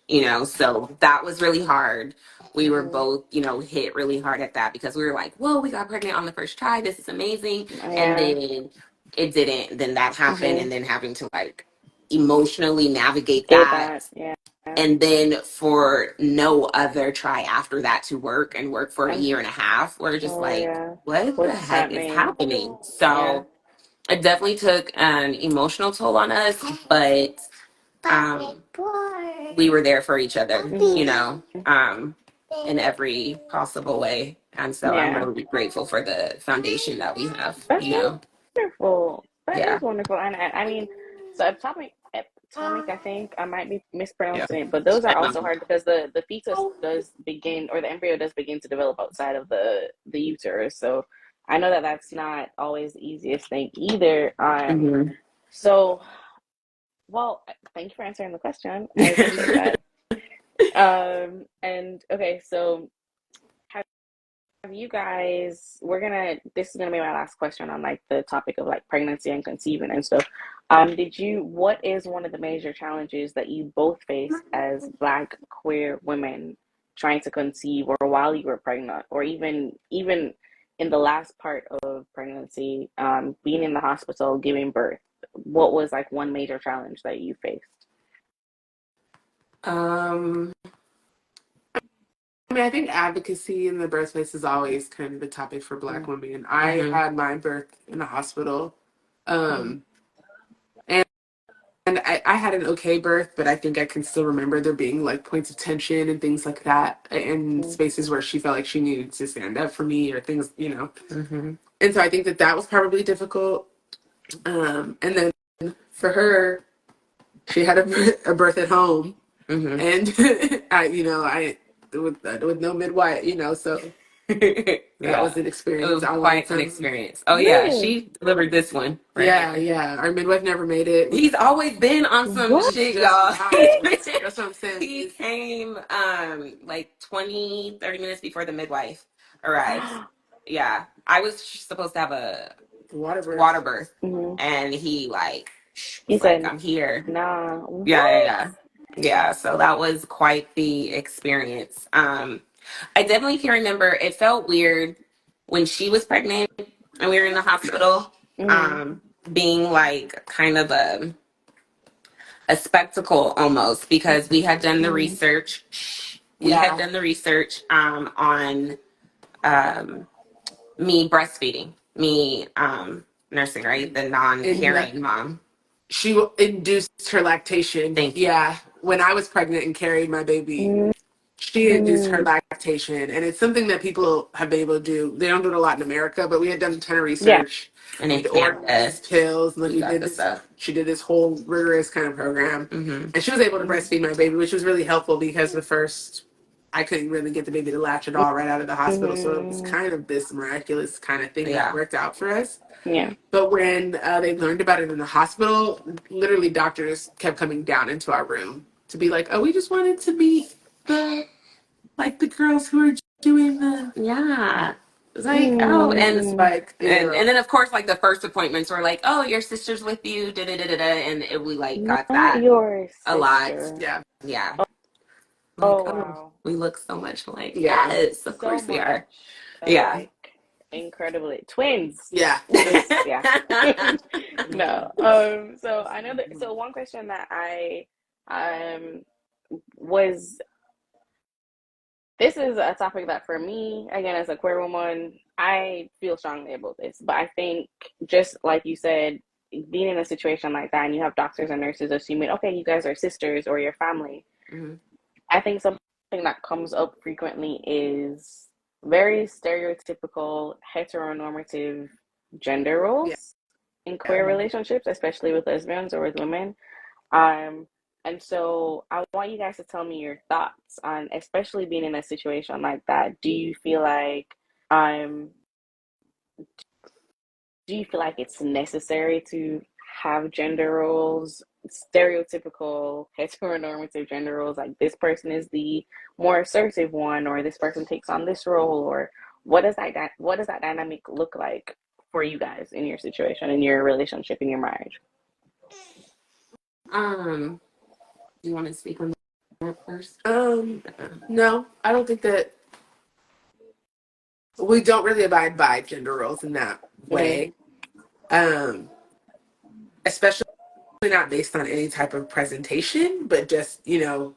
so that was really hard. We were Mm-hmm. both, hit really hard at that because we were like, whoa, we got pregnant on the first try. This is amazing. And Yeah. then it didn't. Then that happened. Mm-hmm. And then having to like emotionally navigate Get that. that. Yeah. And then for no other try after that to work for a And year and a half, we're just oh like, yeah. what the What's heck is happening? happening? Yeah. So it definitely took an emotional toll on us, but um, we were there for each other, Mm-hmm. in every possible way. And so I'm Yeah. really grateful for the foundation that we have, That's wonderful. That Yeah. is wonderful. And I mean, so atomic, I think I might be Yeah. mispronouncing it, but those are also hard because the fetus does begin, or the embryo does begin to develop outside of the uterus. So I know that that's not always the easiest thing either. Mm-hmm. So, well, thank you for answering the question. I appreciate that. And okay, so have you guys, this is gonna be my last question on like the topic of like pregnancy and conceiving and stuff. What is one of the major challenges that you both faced as Black queer women trying to conceive, or while you were pregnant, or even in the last part of pregnancy, being in the hospital giving birth? What was like one major challenge that you faced? Um, I mean, I think advocacy in the birthplace is always kind of the topic for Black Mm-hmm. women. I had my birth in a hospital, Mm-hmm. and I had an okay birth, but I think I can still remember there being like points of tension and things like that, and spaces where she felt like she needed to stand up for me or things. Mm-hmm. And so I think that was probably difficult. And then for her, she had a birth at home, Mm-hmm. and I with no midwife, so that was an It experience. was All on quite its an own. experience. Oh yeah, Really? she delivered this one right Yeah, here. yeah. Our midwife never made it. He's always been on some What? shit, Just y'all. wild. That's what I'm saying. He came like 20, 30 minutes before the midwife arrives. Yeah. I was supposed to have a Water birth. water birth, Hmm. and he like He was like, said, I'm here. "Nah, Yeah, yeah, what?" yeah. Yeah, so that was quite the experience. I definitely can remember it felt weird when she was pregnant and we were in the hospital, Hmm. being like kind of a spectacle almost because we had done the Hmm. research. We had Yeah. done the research on um, me breastfeeding, me nursing, right? The And non-carrying mom. she induced her lactation. Thank you. Yeah. When I was pregnant and carried my baby, she induced her lactation. And it's something that people have been able to do. They don't do it a lot in America, but we had done a ton of Yeah. research. And in We'd ordered Canada, these pills, and like we we got did the this. stuff. She did this whole rigorous kind of program, Mm-hmm. and she was able to breastfeed my baby, which was really helpful because the first I couldn't really get the baby to latch at all right out of the hospital. So it was Hmm. kind of this miraculous kind of thing that Yeah. worked out for us. Yeah. But when they learned about it in the hospital, literally doctors kept coming down into our room to be like, "Oh, we just wanted to meet the girls who are doing the." Yeah. It's like, Oh, it's just like, and then of course like the first appointments were like, oh, your sister's with you, da da da da da, and we like got Not that your a lot. sister. yeah, Yeah. Like, Oh oh, wow. we look so much alike. yeah, Yes, of So course we much are. Yeah. alike. Incredibly. Twins. yeah. Just yeah. No. So I know that, so one question that I um was, this is a topic that for me, again, as a queer woman, I feel strongly about this. But I think, just like you said, being in a situation like that and you have doctors and nurses assuming, okay, you guys are sisters or your family, Mhm. I think something that comes up frequently is very stereotypical heteronormative gender Yeah. roles in queer relationships, especially with lesbians or with women. Um, and so I want you guys to tell me your thoughts on, especially being in a situation like that. Um, do you feel like it's necessary to have gender roles, stereotypical heteronormative gender roles, like this person is the more assertive one, or this person takes on this role, what does that dynamic look like for you guys in your situation, in your relationship, in your marriage? You want to speak on that first? No, I don't think that we don't really abide by gender roles in that way. Especially not based on any type of presentation, but just, you know,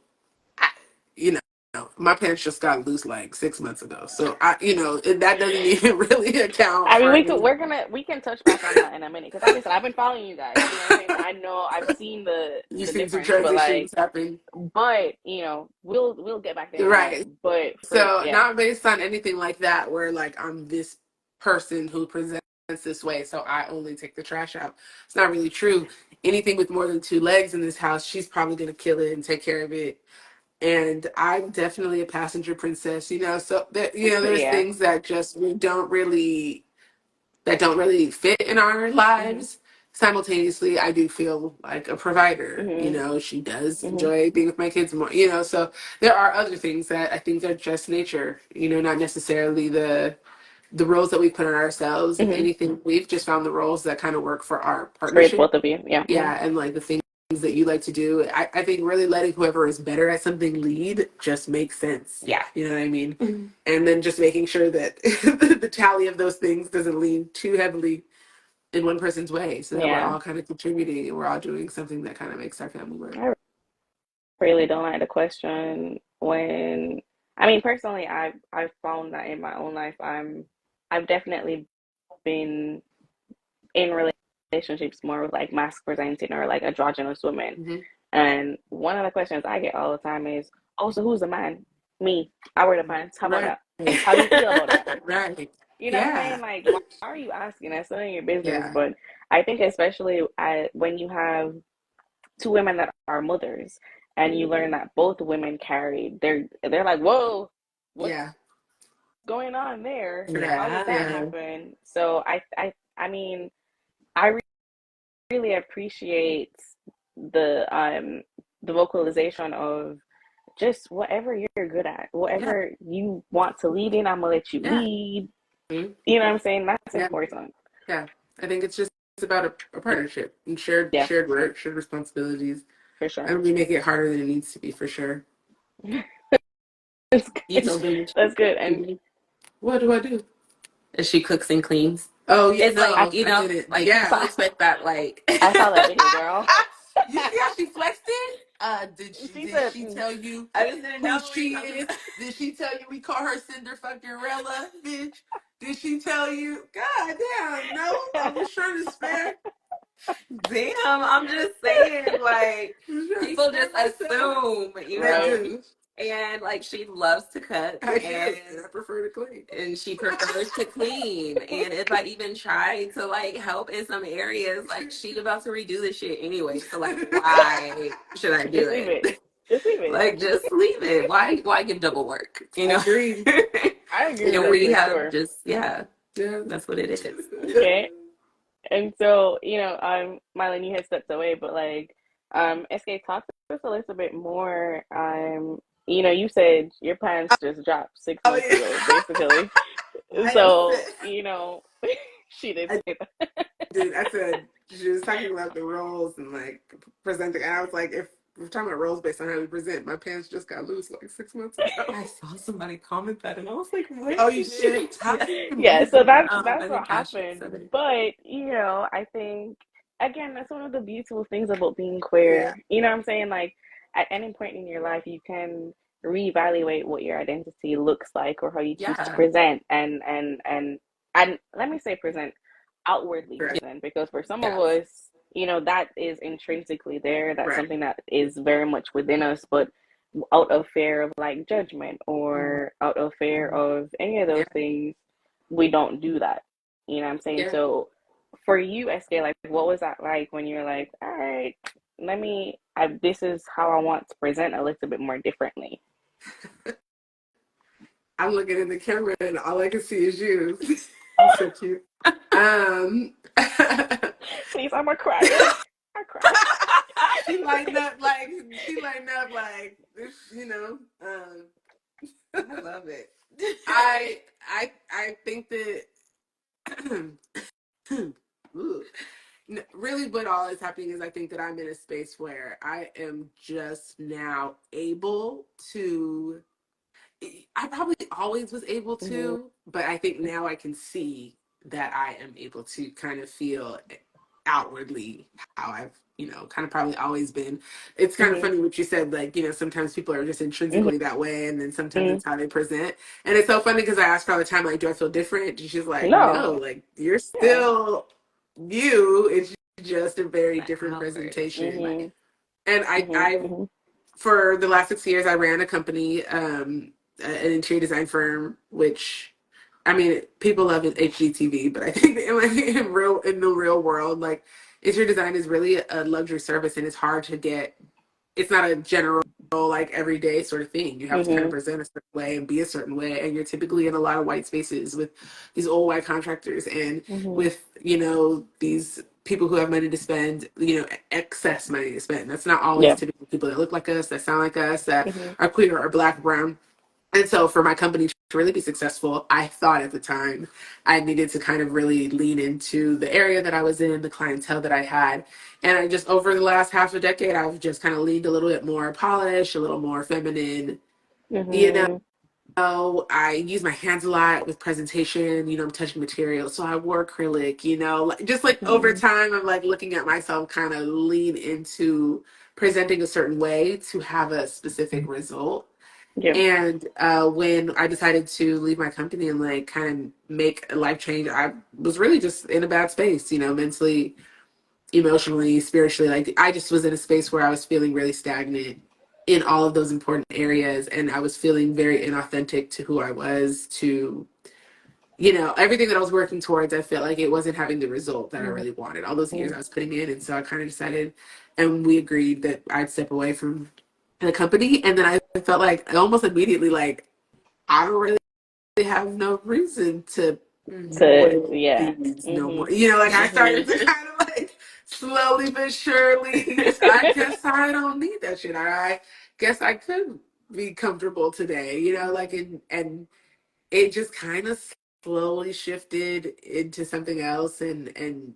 my pants just got loose like 6 months ago. So that doesn't even really account I mean, for any. we can touch back on that in a minute because, like I said, I've been following you guys. You know what I'm saying? So I know I've seen You've the seen some difference, but transitions happen. we'll get back there in a Right. minute. But So not based on anything like that, where like I'm this person who presents this way, so I only take the trash out. It's not really true. Anything with more than two legs in this house, she's probably gonna kill it and take care of it. And I'm definitely a passenger princess, So that there's yeah, things that just we don't really fit in our hmm lives. Simultaneously, I do feel like a provider. hmm She does hmm enjoy being with my kids more. So there are other things that I think are just nature. Not necessarily the roles that we put on ourselves. If hmm anything, we've just found the roles that kind of work for our for partnership. both of you. Yeah. Yeah, and like the things that you like to do. I think really letting whoever is better at something lead just makes sense. Yeah. You know what I mean? And then just making sure that the tally of those things doesn't lean too heavily in one person's way, so that we're Yeah. all kind of contributing and we're all doing something that kind of makes our family work. I really don't like the question when I mean personally I've found that in my own life I've definitely been in relationships more with like mask presenting or like androgynous women. Mm-hmm. And one of the questions I get all the time is, oh, so who's the man? Me. I wear the pants. How about Right. that? How do you feel about that? Right. You know what I'm Yeah. saying? Like, why are you asking? That's none of your business. Yeah. But I think especially when you have two women that are mothers and you learn that both women carry, they're like, whoa, what's Yeah. going on there? How did Yeah. that Yeah. happen? So I mean, I really appreciate the vocalization of just whatever you're good at, Yeah. whatever you want to lead in, I'm gonna let you Yeah. lead. Mm-hmm. You know what I'm saying? That's Yeah. important. Yeah. I think it's about a partnership and shared Yeah, shared work, shared responsibilities. for sure. And we make it harder than it needs to be for sure. That's You good. told me That's good. And What do I do? she cooks and cleans. Oh yeah, It's like, no, I I didn't. But like yeah. people expect that, like I saw that video, girl. You see how she flexed it? She Did said, she tell you I just didn't who know what she you're talking is? about. Did she tell you we call her Cinder fucking Rella, bitch? Did she tell you? God damn, no. I'm just trying to spare. Damn, I'm just saying, like, I'm just trying to people spare just myself. assume, They right? do. and like she loves to cook I do. and And I prefer to clean. she prefers to clean. And if I even try to like help in some areas, like she's about to redo the shit anyway. So like why should I do Just leave it. it? Just leave it. Like just leave it. Why give double work? Agreed. I agree with And that we for Agreed. have sure. just Yeah. that's what it is. Okay. And so, Mylin, you had stepped away, but like, SK, talk to us a little bit more. You said your pants just dropped six Oh months ago, yeah. basically. I have So, said. she did I say that. did. I said she was talking about the roles and like presenting. And I was like, if we're talking about roles based on how we present, my pants just got loose like 6 months ago. I saw somebody comment that and I was like, what Oh, you is she did? talking Yeah, about? so that's I what think Ashley happened. said it. But, I think again, that's one of the beautiful things about being Yeah. queer. You know what I'm saying? Like at any point in your life you can reevaluate what your identity looks like or how you choose to Yeah. present and let me say present outwardly Right. present because for some of Yes. us, that is intrinsically there. That's Right. something that is very much within us, but out of fear of like judgment or out of fear of any of Yeah. those things, we don't do that. You know what I'm saying? Yeah. So for you, SK, like what was that like when you're like, all right, this is how I want to present a little bit more differently. I'm looking in the camera and all I can see is you. You're so cute. Um, Please, I'm a crier. I cry. she lighting up like this, I love it. I think that really what all is happening is I think that I'm in a space where I am just now able to. I probably always was able Mm-hmm. to, but I think now I can see that I am able to kind of feel outwardly how I've, kind of probably always been. It's kind of Mm-hmm. funny what you said, like, sometimes people are just intrinsically that way, and then sometimes Mm-hmm. it's how they present. And it's so funny because I ask her all the time, like, do I feel different? And she's like, no, No. like, you're Yeah. still you. It's just a very The different outward. presentation. Mm-hmm. And Mm-hmm. I Mm-hmm. for the last 6 years, I ran a company, an interior design firm, which, I mean, people love it, HGTV, but I think in the real world, like, interior design is really a luxury service, and it's hard to get. It's not a general, like, everyday sort of thing. You have to kind of Mm-hmm. present a certain way and be a certain way, and you're typically in a lot of white spaces with these old white contractors and Mm-hmm. with these people who have money to spend, excess money to spend. That's not always Yeah. typical people that look like us, that sound like us, that Mm-hmm. are queer or black, brown. And so for my company to really be successful, I thought at the time I needed to kind of really lean into the area that I was in, the clientele that I had. And I just, over the last half a decade, I've just kind of leaned a little bit more polished, a little more feminine. You Mm-hmm. I use my hands a lot with presentation. I'm touching material. So I wore acrylic, just like over Mm-hmm. time, I'm like looking at myself kind of lean into presenting a certain way to have a specific result. Yeah. And when I decided to leave my company and like kind of make a life change, I was really just in a bad space, mentally, emotionally, spiritually. Like I just was in a space where I was feeling really stagnant in all of those important areas. And I was feeling very inauthentic to who I was, to, everything that I was working towards. I felt like it wasn't having the result that I really wanted. All those years I was putting in. And so I kind of decided, and we agreed that I'd step away from the company. And then I felt like almost immediately, like, I don't really have no reason to Mm-hmm. To wear yeah. these no more. Mm-hmm. Like I started Mm-hmm. to kind of like slowly but surely, I guess I don't need that shit. I guess I could be comfortable today, like, and it just kind of slowly shifted into something else, and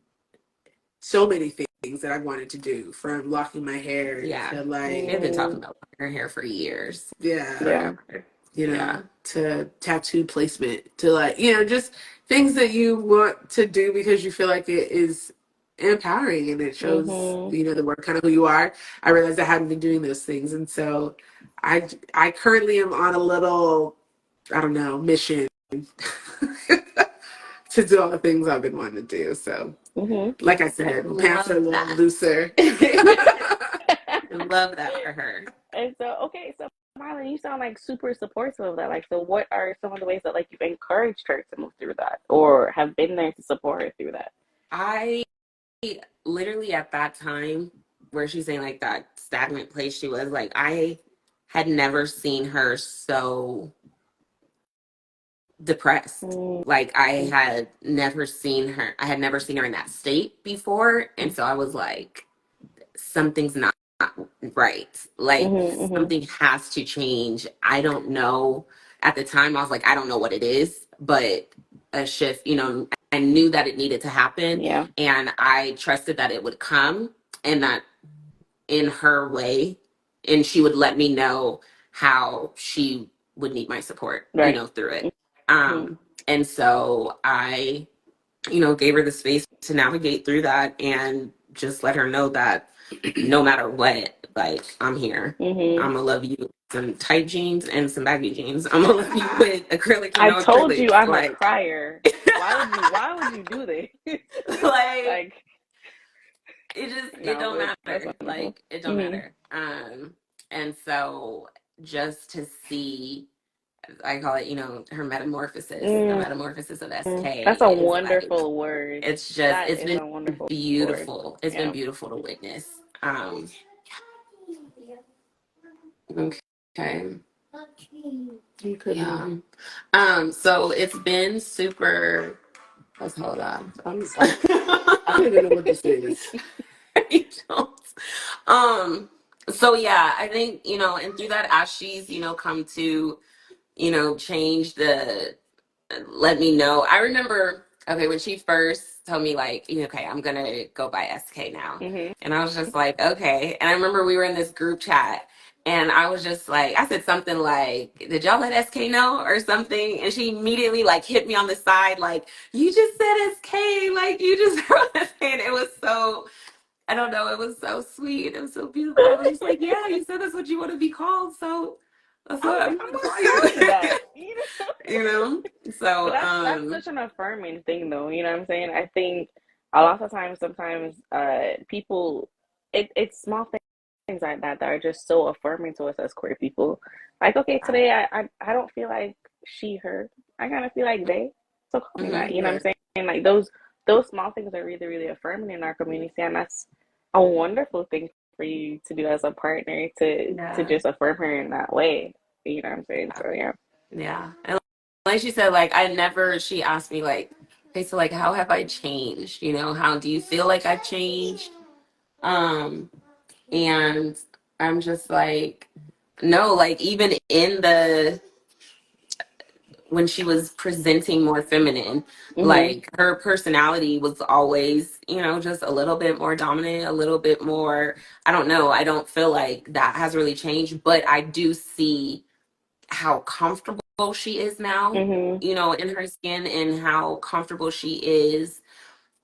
so many things that I wanted to do, from locking my hair Yeah. to like, We've been Mm-hmm. talking about her hair for years. yeah, Yeah. Forever. you Yeah. know, to tattoo placement, to like, just things that you want to do because you feel like it is empowering and it shows, Mm-hmm. the work, kind of who you are. I realized I hadn't been doing those things. And so I currently am on a little, I don't know, mission to do all the things I've been wanting to do. So, Mm-hmm. like I said, pants are a Love little that. looser. Love that for her. And so, okay, so Mylin, you sound like super supportive of that. Like, so what are some of the ways that like you've encouraged her to move through that, or have been there to support her through that? I literally at that time where she's saying like that stagnant place she was, like I had never seen her so depressed. Mm-hmm. Like I had never seen her in that state before. And so I was like, something's not right. Like Mm-hmm. something has to change. I don't know. At the time I was like, I don't know what it is, but a shift, I knew that it needed to happen, Yeah. and I trusted that it would come, and that in her way, and she would let me know how she would need my support, Right. through it. Mm-hmm. And so I, gave her the space to navigate through that, and just let her know that no matter what, like I'm here. Mm-hmm. I'm gonna love you with some tight jeans and some baggy jeans. I'm gonna love you with acrylic or I no told you acrylics. I'm a Like, crier. Why would you do this? like Like, it no, don't but that's matter. wonderful. Like it don't Mm-hmm. matter. And so just to see, I call it, her metamorphosis, the Mm-hmm. metamorphosis of That's SK a is like, wonderful word. That it's is been a wonderful word. beautiful. It's been Yeah. beautiful to witness. Okay. Yeah. So it's been super. Let's hold on. I don't even know what this is. You don't. So yeah, I think, and through that, as she's, come to change the let me know. I remember, okay, when she first told me, like, okay, I'm gonna go by SK now. Mm-hmm. And I was just like, okay. And I remember we were in this group chat and I was just like, I said something like, did y'all let SK know or something? And she immediately like hit me on the side, like, you just said SK, like you just wrote SK. And it was so, I don't know, it was so sweet. It was so beautiful. I was just like, yeah, you said that's what you want to be called. So that's what I'm I'm gonna on call board with you. that. you know? So, But that's such an affirming thing, though. You know what I'm saying? I think a lot of times, sometimes, people, it's small things like that that are just so affirming to us as queer people. Like, okay, today I don't feel like she, her. I kind of feel like they. So call me that. mhm, You know what I'm saying? Like those small things are really, really affirming in our community, and that's a wonderful thing for you to do as a partner to yeah, just affirm her in that way. You know what I'm saying? So yeah. yeah. And like she said, like, she asked me, like, okay, so, like, how have I changed? How do you feel like I've changed? Um, and I'm just like, no, like, even when she was presenting more feminine, Mhm. like her personality was always, just a little bit more dominant, a little bit more, I don't know. I don't feel like that has really changed, but I do see how comfortable she is now, Mhm. in her skin and how comfortable she is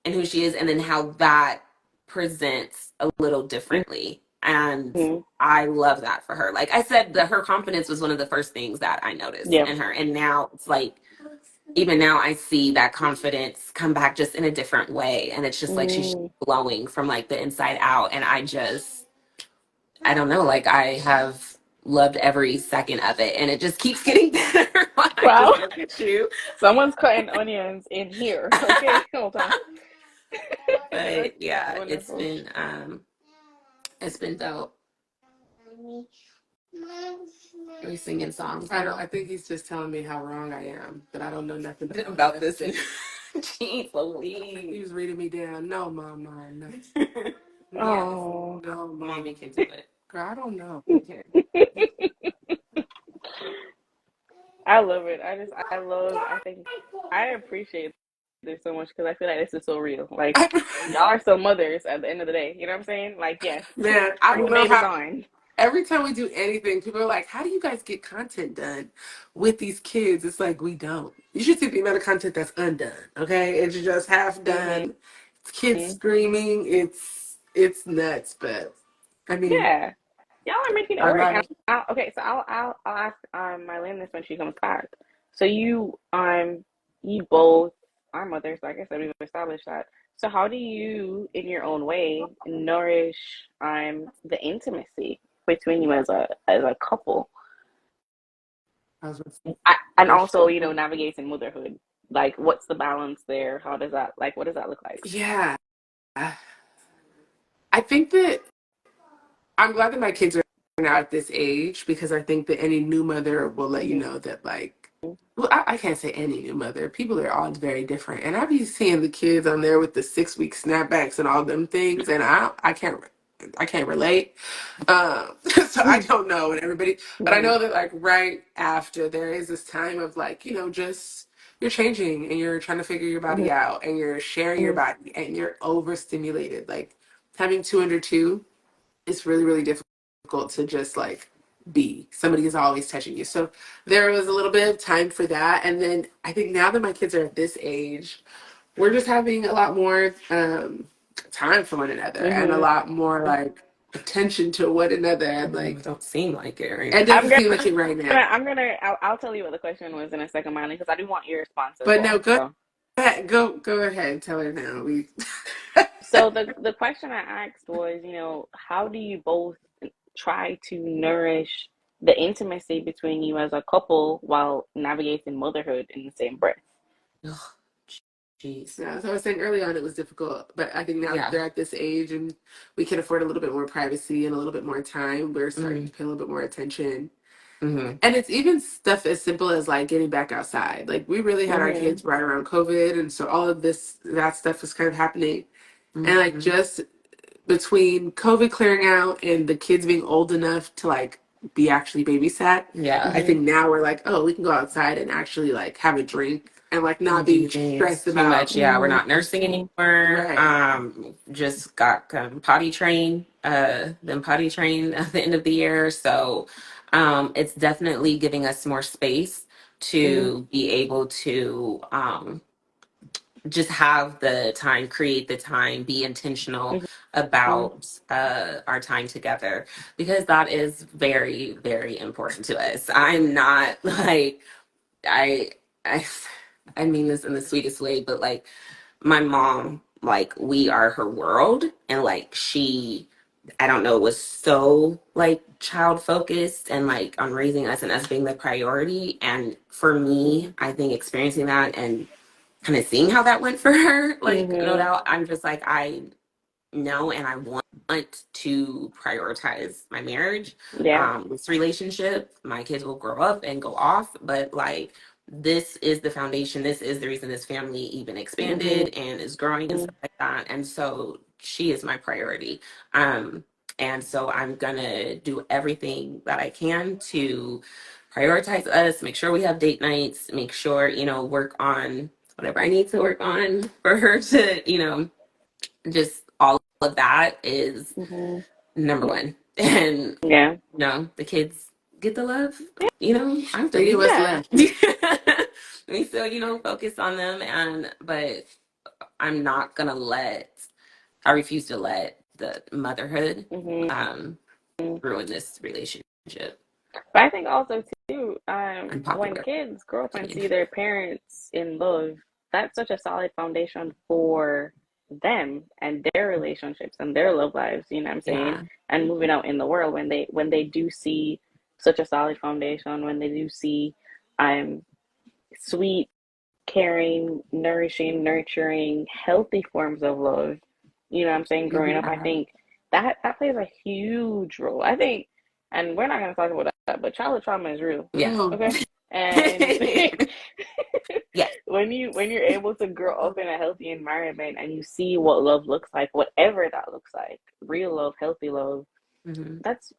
and who she is, and then how that presents a little differently. And Mhm. I love that for her. Like I said, that her confidence was one of the first things that I noticed Yeah. in her. And now it's like, even now I see that confidence come back just in a different way. And it's just like she's Mm. glowing from like the inside out. And I don't know, like I have loved every second of it. And it just keeps getting better when I Wow. just look at you. Someone's cutting onions in here. Okay, hold on. That's But yeah, wonderful. it's been dope. We're singing songs. I don't. I think he's just telling me how wrong I am. That I don't know nothing About this. He Jeez Louise. was reading me down. No, mama, no. Yes. Oh. No, mama. Mommy can do it. Girl, I don't know. Okay. I love it. I think I appreciate this so much because I feel like this is so real. Like, y'all are still mothers at the end of the day. You know what I'm saying? Like, yes, Man, I bring don't the know babies how. on. Every time we do anything, people are like, "How do you guys get content done with these kids?" It's like we don't. You should see the amount of content that's undone. Okay, it's just half Mhm. done. It's kids screaming. It's nuts, but I mean, Yeah. Y'all are making it our work. And life. okay, so I'll ask Mylin this when she comes back. So you both are mothers, like I said, we've established that. So how do you, in your own way, nourish the intimacy between you as a couple? I was And gonna also, say, navigating motherhood. Like what's the balance there? How does that what does that look like? yeah, I think that I'm glad that my kids are now at this age because I think that any new mother will let you Mhm. know that, like, well, I can't say any new mother. People are all very different, and I be seeing the kids on there with the 6 week snapbacks and all them things, and I can't relate. So I don't know, and everybody, but I Mhm. know that like right after there is this time of like just you're changing and you're trying to figure your body Mhm. out and you're sharing your Mhm. body and you're overstimulated. Like having two under two, it's really, really difficult to just like be. Somebody is always touching you. So there was a little bit of time for that. And then I think now that my kids are at this age, we're just having a lot more time for one another and a Mhm. lot more like attention to one another. And like, Don't seem like it right it now. I'm doesn't gonna seem like it right now. I'll tell you what the question was in a second, Miley, because I do want your response as But no, well. go So ahead. Go ahead. Tell her now. We. so the question I asked was, how do you both try to nourish the intimacy between you as a couple while navigating motherhood in the same breath? Ugh, jeez. Yeah, so I was saying early on it was difficult, but I think now that Yeah. they're at this age and we can afford a little bit more privacy and a little bit more time, we're starting Mm-hmm. to pay a little bit more attention. Mm-hmm. And it's even stuff as simple as like getting back outside. Like we really had our Mhm. kids right around COVID, and so all of that stuff was kind of happening. And like Mm-hmm. just between COVID clearing out and the kids being old enough to like be actually babysat. Yeah. I think now we're like, oh, we can go outside and actually like have a drink and like not be stressed too about much. Yeah, we're not nursing anymore. Right. Just got potty trained. Then potty trained at the end of the year. So, it's definitely giving us more space to be able to just have the time, create the time, be intentional about our time together, because that is very, very important to us. I'm not like I I I mean this in the sweetest way, but like my mom, like we are her world, and like she, I don't know, was so like child focused and like on raising us and us being the priority. And for me, I think experiencing that and kind of seeing how that went for her, like no doubt, I'm just like I know and I want to prioritize my marriage, this relationship. My kids will grow up and go off, but like this is the foundation. This is the reason this family even expanded and is growing and stuff like that. And so she is my priority. And so I'm gonna do everything that I can to prioritize us, make sure we have date nights, make sure, work on whatever I need to work on for her to, just all of that is number one. And the kids get the love. I'm they give us left. we still, focus on them, but I'm not gonna I refuse to let the motherhood ruin this relationship. But I think also too, when Unpopular kids grow up and opinion. see their parents in love, that's such a solid foundation for them and their relationships and their love lives, you know what I'm saying? Yeah. And moving out in the world when they do see such a solid foundation, when they do see sweet, caring, nourishing, nurturing, healthy forms of love, you know what I'm saying, growing up, I think that plays a huge role. I think, and we're not going to talk about that, but childhood trauma is real. Yeah. Okay. And yeah. when you're able to grow up in a healthy environment and you see what love looks like, whatever that looks like, real love, healthy love, that's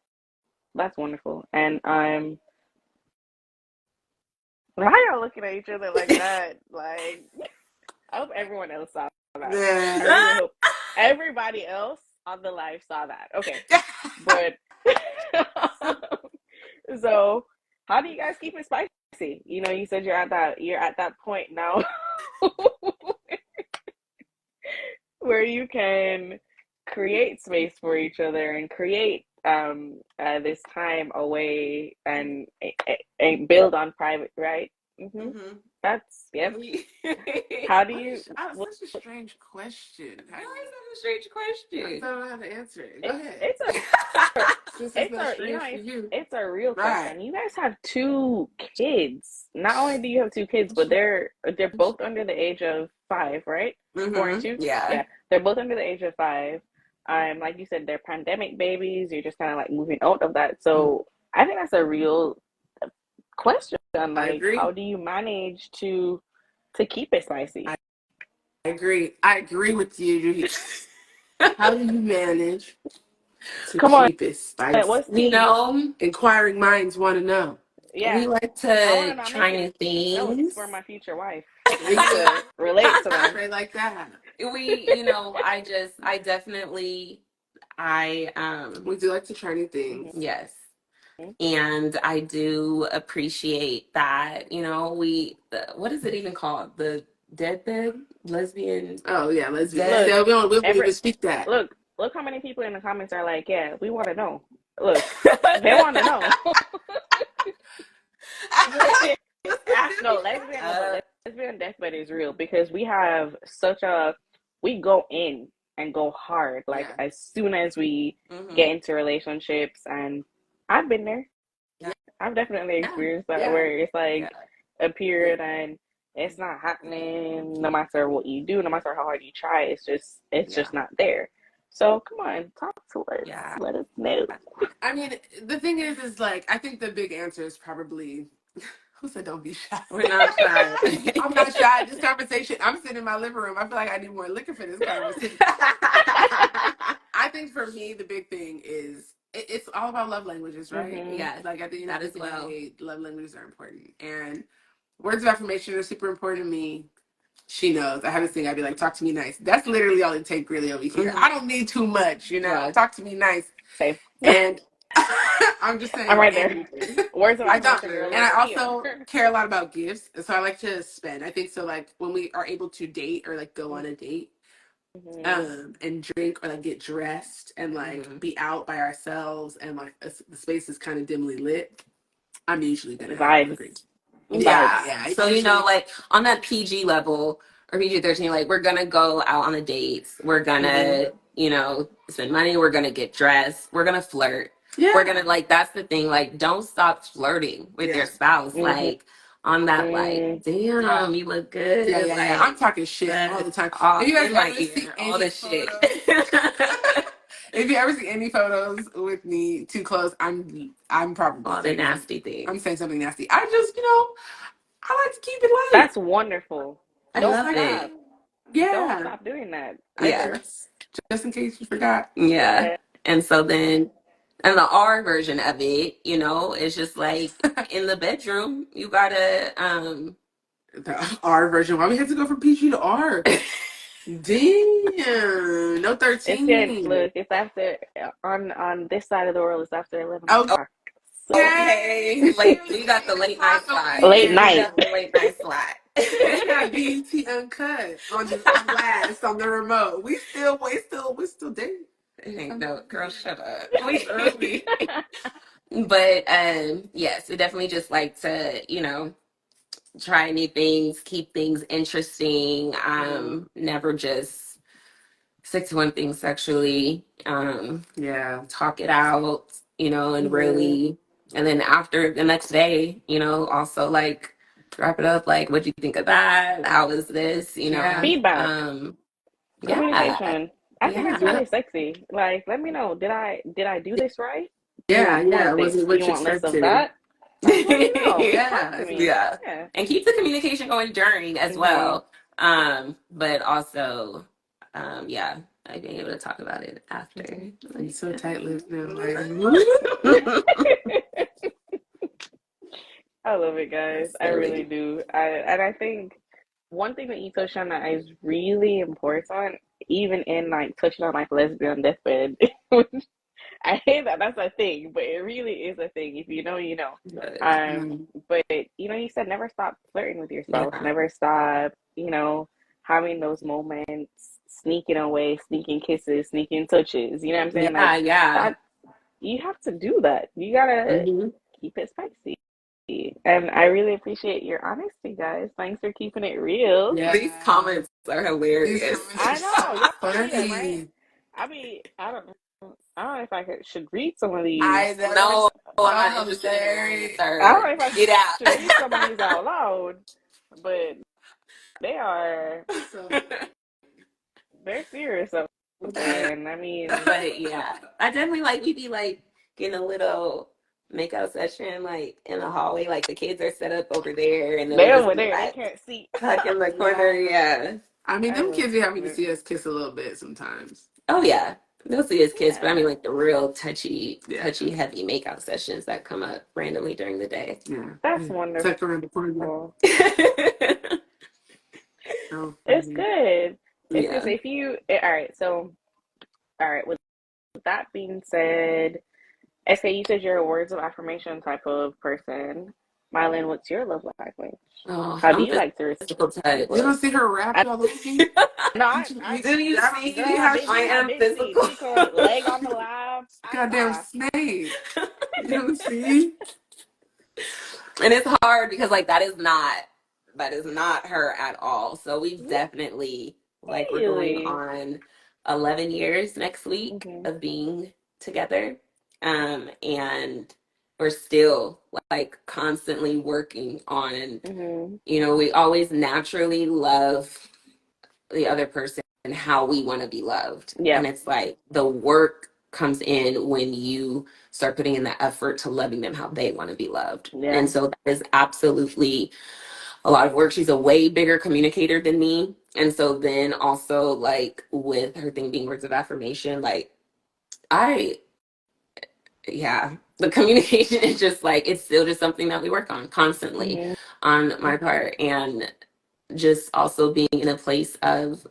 wonderful. And why y'all looking at each other like that? Like, I hope everyone else saw that. I really hope everybody else on the live saw that. Okay. But so how do you guys keep it spicy? You said you're at that point now where you can create space for each other and create this time away and build on private, right? That's How do you? That's such a strange question. Why is that a strange question? I don't know how to answer it. Go ahead. It's a real question. You guys have 2 kids. Not only do you have 2 kids, but they're both under the age of 5, right? 4 and 2. Yeah. They're both under the age of 5. Like you said, they're pandemic babies. You're just kind of like moving out of that. So I think that's a real question. Like, how do you manage to keep it spicy? I agree with you. How do you manage to keep it spicy? Inquiring minds want to know. Yeah, we like to try new things. No, it's for my future wife. We need to relate to them. Right like that. We do like to try new things. Yes. And I do appreciate that, what is it even called? The deathbed? Lesbian? Oh, yeah, lesbian. We don't even speak that. Look how many people in the comments are like, yeah, we want to know. Look, they want to know. No, lesbian deathbed is real because we have we go in and go hard, like as soon as we get into relationships, and I've been there. Yeah. I've definitely experienced that where it's like a period and it's not happening no matter what you do, no matter how hard you try, it's just not there. So come on, talk to us. Yeah. Let us know. I mean, the thing is like, I think the big answer is probably, who said don't be shy? We're not shy. I'm not shy. This conversation, I'm sitting in my living room. I feel like I need more liquor for this conversation. I think for me, the big thing is it's all about love languages, right? Mm-hmm. Like at the end that of the as well. day, love languages are important, and words of affirmation are super important to me. She knows. I have this thing. I'd be like, "Talk to me nice." That's literally all it takes, really, over here. I don't need too much, Yeah. Talk to me nice, Same. and I'm just I'm saying. right there. And Words of I don't, affirmation, girl, and I over here. also care a lot about gifts, and so I like to spend. I think so. Like when we are able to date or like go on a date, Mm-hmm. and drink or like get dressed and like be out by ourselves and like the space is kind of dimly lit, I'm usually gonna have a Vibes. great time. Vibes. Yeah. So like on that PG level or PG-13, like we're gonna go out on the dates. We're gonna, spend money. We're gonna get dressed. We're gonna flirt. Yeah. We're gonna like that's the thing. Like, don't stop flirting with your spouse. Mm-hmm. Like on that, like, damn, you look good. Yeah. Like, I'm talking shit all the time. All If you guys in my ever see ear, any all this shit. if you ever see any photos with me too close, I'm probably all the nasty things. I'm saying something nasty. I just, I like to keep it light. That's wonderful. I Don't love stop. it. Yeah. Don't stop doing that. Yeah. Just in case you forgot. Yeah. And so then, and the R version of it, is just like in the bedroom, you gotta, the R version. Why we had to go from PG to R? Damn. No 13. It's after, on this side of the world, it's after 11 o'clock. So. Okay. Like, you got the late night slot. Late night. You got the late night slot. We got BET Uncut on last on the remote. We still dating. No, girl, shut up. Early. But yes, we definitely just like to, try new things, keep things interesting. Never just stick to one thing sexually. Talk it out, and really, and then after the next day, also like wrap it up. Like, what do you think of that? How is this? Feedback. Communication. I think it's really sexy. Like, let me know. Did I do this right? Yeah, you want was this? it what You you want less of expected? that? Like, let me know. Yeah. And keep the communication going during as well. But also, like being able to talk about it after. Like, so tight-lipped now. I love it, guys. I really do. I think one thing that you touched on that is really important, even in like touching on like lesbian deathbed. I hate that that's a thing, but it really is a thing. If you know, you know. But you said never stop flirting with yourself. Yeah. Never stop, having those moments, sneaking away, sneaking kisses, sneaking touches. You know what I'm saying? Yeah. You have to do that. You gotta keep it spicy. And I really appreciate your honesty, guys. Thanks for keeping it real. Yeah. These comments are hilarious. I know. Y'all see them, right? I don't know if I should read some of these. I'm not interested. I don't know if I should read some of these out loud, but they're serious up there. And I mean, but yeah, I definitely we'd be like getting a little makeout session like in the hallway, like the kids are set up over there, and then they're over there. They can't see. Tuck in the corner. Yeah. I mean, them kids be happy to see us kiss a little bit sometimes. Oh yeah, they'll see us kiss, but I mean like the real touchy, heavy makeout sessions that come up randomly during the day. Yeah, that's wonderful. Tuck around the corner. It's good. It's just if you all right. With that being said, SK, you said you're a words of affirmation type of person. Mylin, what's your love language? How do you like to receive? You don't see her wrapped all over me? No, do you see how I am physical? Leg on the lap. Goddamn snake. You don't see? And it's hard because that is not her at all. So we've definitely we're going on 11 years next week of being together. And we're still constantly working on we always naturally love the other person and how we want to be loved. And it's the work comes in when you start putting in the effort to loving them how they want to be loved. And so that is absolutely a lot of work. She's a way bigger communicator than me. And so then also with her thing being words of affirmation, I yeah, the communication is just like, it's still just something that we work on constantly Mm-hmm. on my part. And just also being in a place of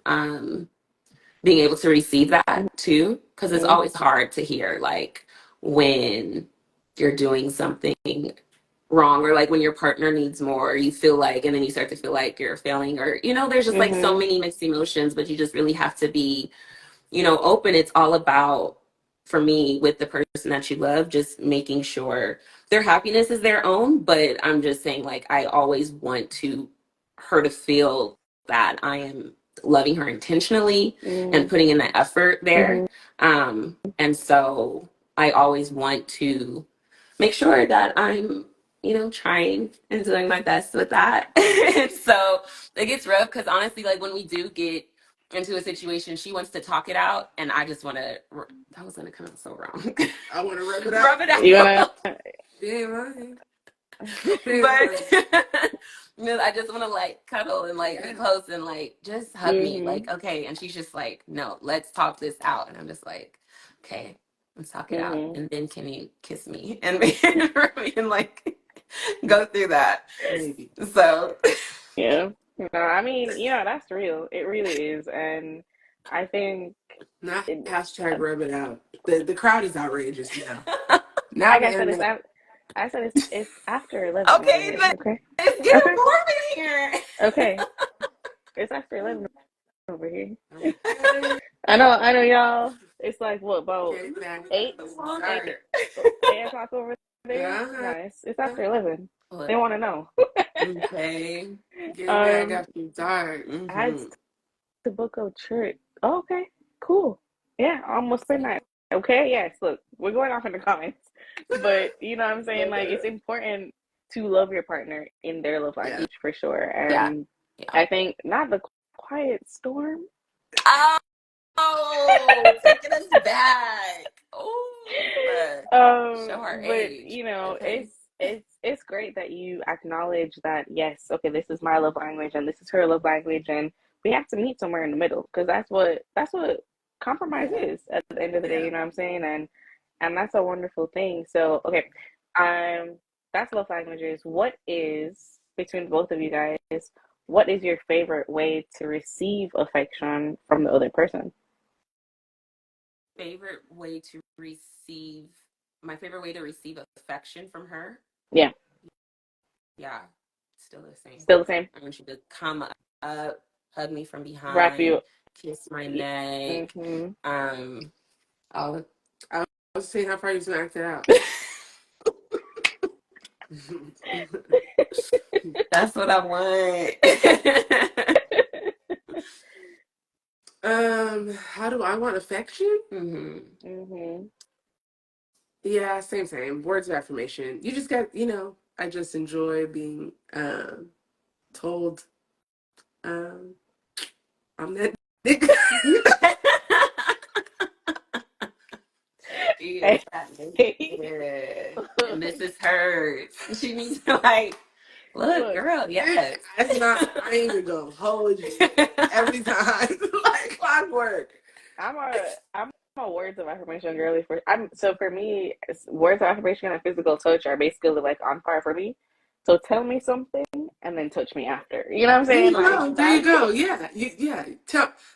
being able to receive that too, because it's always hard to hear like when you're doing something wrong, or like when your partner needs more, or you feel like, and then you start to feel like you're failing, or there's just like so many mixed emotions, but you just really have to be open. It's all about, for me, with the person that you love, just making sure their happiness is their own. But I'm just saying, like, I always want her to feel that I am loving her intentionally and putting in the effort there. And so I always want to make sure that I'm, trying and doing my best with that. And so it gets rough because honestly, like when we do get into a situation, she wants to talk it out, and I just want to. That was gonna come out so wrong. I want to rub it out. Rub it out. You wanna? Yeah, right. But I just want to like cuddle and like be close and like just hug me, like okay. And she's just like, no, let's talk this out. And I'm just like, okay, let's talk it out. And then can you kiss me and we can like go through that. Maybe. So Yeah. No, I mean, that's real. It really is, and I think not hashtag rub it out. The crowd is outrageous now. Now like I said it's after 11. okay, but okay. it's getting warm in here. Okay. It's after 11 over here. I know, y'all. It's like what about 8 o'clock over there? Nice. It's after 11. They want to know. Okay. Get back after dark. I had to book a trip. Oh, okay. Cool. Yeah, almost midnight. Okay, yes. Look, we're going off in the comments, but you know what I'm saying. Like, it's important to love your partner in their love language for sure. And I think not the quiet storm. Oh, taking us back. Oh, show our age. But it's great that you acknowledge that. Yes, okay, this is my love language, and this is her love language, and we have to meet somewhere in the middle, because that's what compromise is at the end of the day. You know what I'm saying? And that's a wonderful thing. So okay, that's love languages. What is, between both of you guys, what is your favorite way to receive affection from the other person? Favorite way to receive My favorite way to receive affection from her? Yeah. Still the same. I want you to come up, hug me from behind, wrap you, kiss my neck. I was seeing how far you gonna act it out. That's what I want. How do I want affection? Yeah, same. Words of affirmation. You just got, I just enjoy being told I'm that nigga. Yeah. And this is hers. She needs to like, look, girl, yes. I ain't even gonna hold you every time. Like clockwork. I'm a words of affirmation girly. For me, words of affirmation and physical touch are basically like on par for me. So tell me something and then touch me after. You know what I'm saying? There you go. Yeah.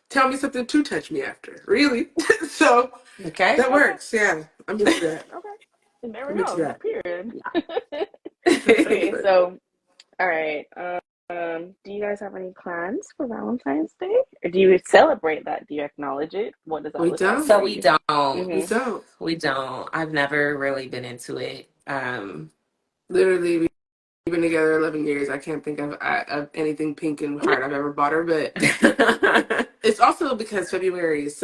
Tell me something to touch me after. Really? So that works. Yeah, I'm into that. Okay. There we go. Period. Okay. So, all right. Do you guys have any plans for Valentine's Day? Or do you celebrate that? Do you acknowledge it? What does that look like? So we don't. We don't. I've never really been into it. Literally, we've been together 11 years. I can't think of anything pink and heart I've ever bought her, but it's also because February is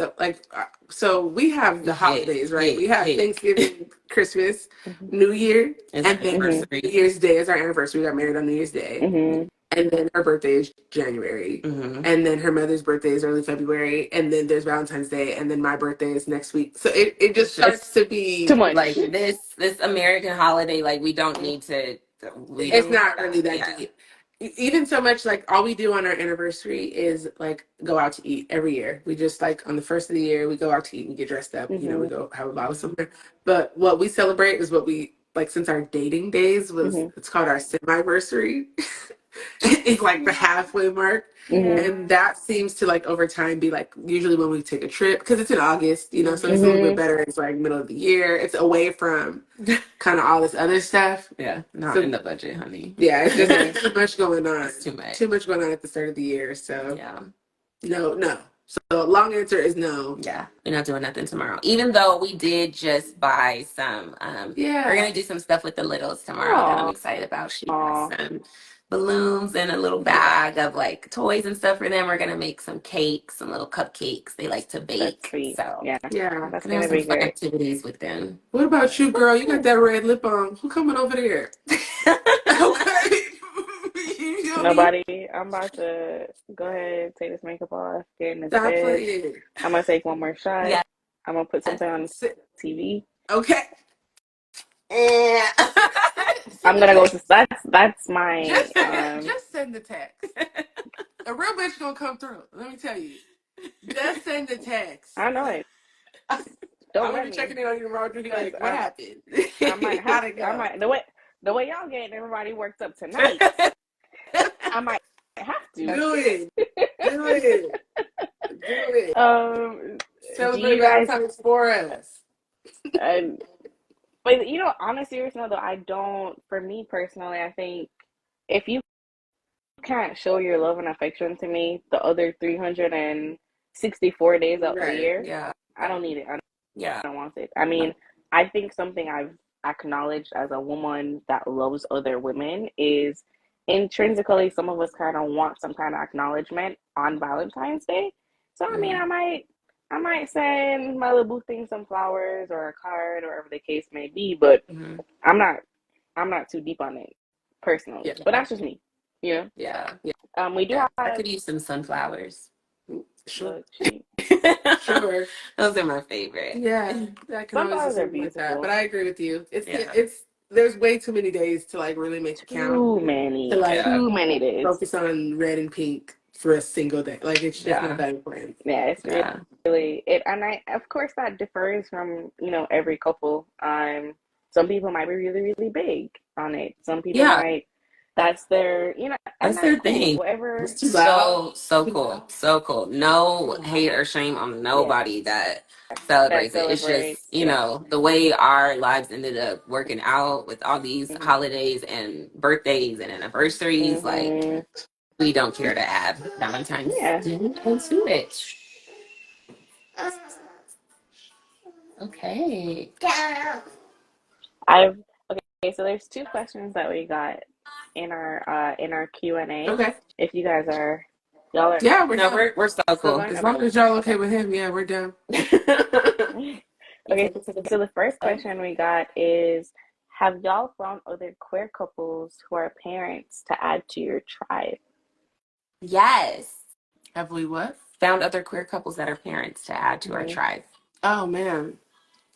so we have the holidays, right? We have Thanksgiving, Christmas, New Year, and then New Year's Day is our anniversary. We got married on New Year's Day. And then her birthday is January. And then her mother's birthday is early February. And then there's Valentine's Day. And then my birthday is next week. So it just starts to be too much. Like this American holiday, like we don't need to. It's not really that deep. even so much like all we do on our anniversary is like go out to eat every year. We just like on the first of the year we go out to eat and get dressed up. You know, we go have a bottle somewhere. But what we celebrate is what we like since our dating days was it's called our semi-versary. It's like the halfway mark. And that seems to like over time be like usually when we take a trip because it's in August, you know, so it's a little bit better. It's like middle of the year. It's away from kind of all this other stuff. Yeah, not in the budget, honey. Yeah, it's just too much going on. It's too much. Too much going on at the start of the year. So yeah. No. So long answer is no. Yeah, we're not doing nothing tomorrow. Even though we did just buy some. We're gonna do some stuff with the littles tomorrow that I'm excited about. She has some balloons and a little bag of like toys and stuff for them. We're gonna make some cakes, some little cupcakes. They like to bake. So yeah, that's gonna have some fun activities with them. What about you, girl? You got that red lip on. Who coming over there? Okay. Nobody. I'm about to go ahead, take this makeup off, get in this bed. I'm gonna take one more shot. Yeah. I'm gonna put something on TV. Okay. I'm gonna go to that's my just send the text. A real bitch gonna come through. Let me tell you. Just send the text. I know it. Don't I'm checking in on you, Roger. Like, what happened? I might have to. I might the way y'all getting everybody worked up tonight. I might have to. Do it. Do it. Celebrate Valentine's for us. But you know, on a serious note, though, for me personally, I think if you can't show your love and affection to me the other 364 days out the year, I don't need it. I don't want it. I mean, I think something I've acknowledged as a woman that loves other women is intrinsically some of us kind of want some kind of acknowledgement on Valentine's Day. So I mean, I might send my little boo thing some flowers or a card or whatever the case may be, but I'm not too deep on it personally. Yeah. But that's just me, you know. Yeah. We do have. I could use some sunflowers. Sure. Sure. Those are my favorite. Yeah. Sunflowers are beautiful. Like that, but I agree with you. It's there's way too many days to like really make it count. Too many days. Focus on red and pink for a single day. Like it's just not that important. Yeah, it's really it, and of course that differs from every couple. Some people might be really really big on it. Some people might. That's their that's their thing. Whatever. So cool, so cool. No hate or shame on nobody that celebrates it. It's just the way our lives ended up working out with all these holidays and birthdays and anniversaries. Like we don't care to add Valentine's Day into it. Okay. Okay, so there's two questions that we got in our Q&A. Okay. If you guys are we're so cool. As long as y'all okay with him, we're down. Okay, so the first question we got is, have y'all found other queer couples who are parents to add to your tribe? Yes. Have we what? Found other queer couples that are parents to add to our tribe. Oh man.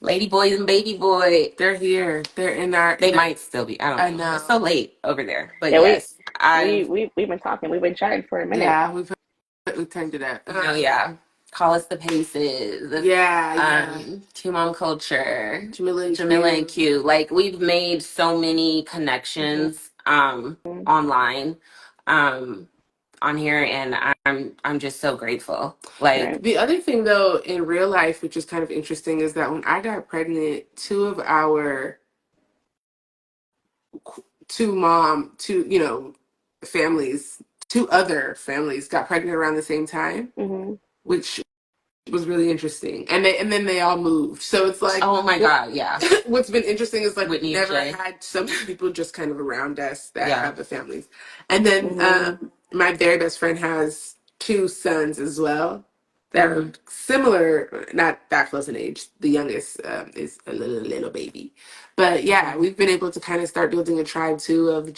Lady boys and baby boy. They're here. They're in our They might still be. I don't know. It's so late over there. But yes. We've been talking. We've been chatting for a minute. Yeah, we've turned it up. Oh yeah. Call us the Paces. Two Mom Culture. Jamila and Q. Like we've made so many connections online. On here, and I'm just so grateful. Like the other thing though in real life, which is kind of interesting, is that when I got pregnant, two other families got pregnant around the same time, which was really interesting, and then they all moved. So it's like, oh my god, yeah. What's been interesting is like we never had some people just kind of around us that have the families, and then my very best friend has two sons as well that are similar, not that close in age. The youngest is a little baby, but we've been able to kind of start building a tribe too of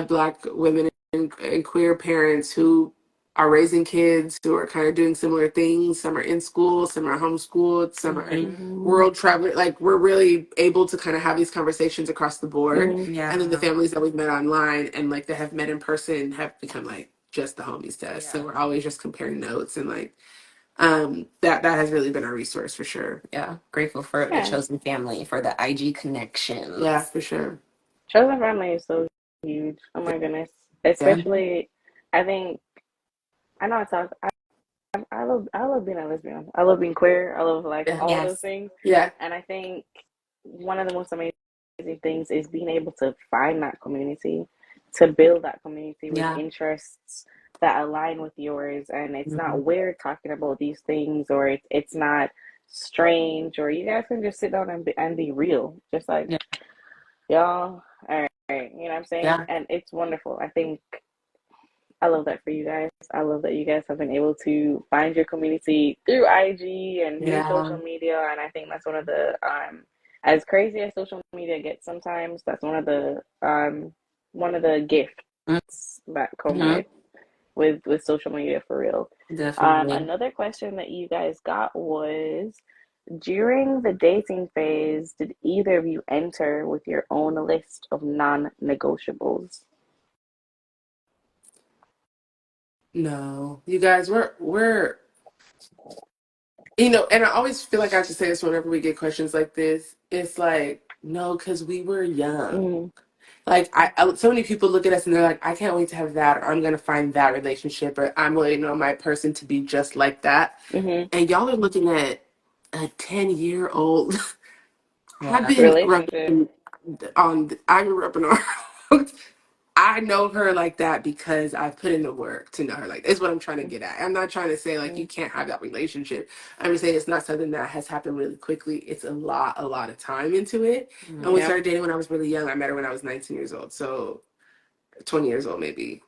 Black women and queer parents who are raising kids who are kind of doing similar things. Some are in school, some are homeschooled, some are world traveling. Like we're really able to kind of have these conversations across the board. Yeah. And then the families that we've met online and like that have met in person have become like just the homies to us. So we're always just comparing notes and like that has really been our resource for sure. Yeah. Grateful for the chosen family, for the IG connections. Yeah, for sure. Chosen family is so huge. Oh my goodness. Especially, I think, I know I love being a lesbian. I love being queer. I love like all of those things. Yeah. And I think one of the most amazing things is being able to find that community, to build that community with interests that align with yours. And it's not weird talking about these things, or it's not strange, or you guys can just sit down and be real. Just like, y'all, all right, you know what I'm saying? Yeah. And it's wonderful. I think I love that for you guys. I love that you guys have been able to find your community through IG and through social media. And I think that's one of the as crazy as social media gets sometimes, that's one of the gifts that come with social media, for real. Definitely. Another question that you guys got was, during the dating phase, did either of you enter with your own list of non-negotiables? No, you guys, we're you know, and I always feel like I have to say this whenever we get questions like this. It's like, no, because we were young. Like so many people look at us and they're like, I can't wait to have that, or I'm gonna find that relationship, or I'm waiting on my person to be just like that. And y'all are looking at a 10-year-old. I've been Relationship. I grew up in our I know her like that because I've put in the work to know her like. It's what I'm trying to get at. I'm not trying to say like you can't have that relationship. I'm just saying it's not something that has happened really quickly. It's a lot of time into it. And we started dating when I was really young. I met her when I was 19 years old, so 20 years old maybe.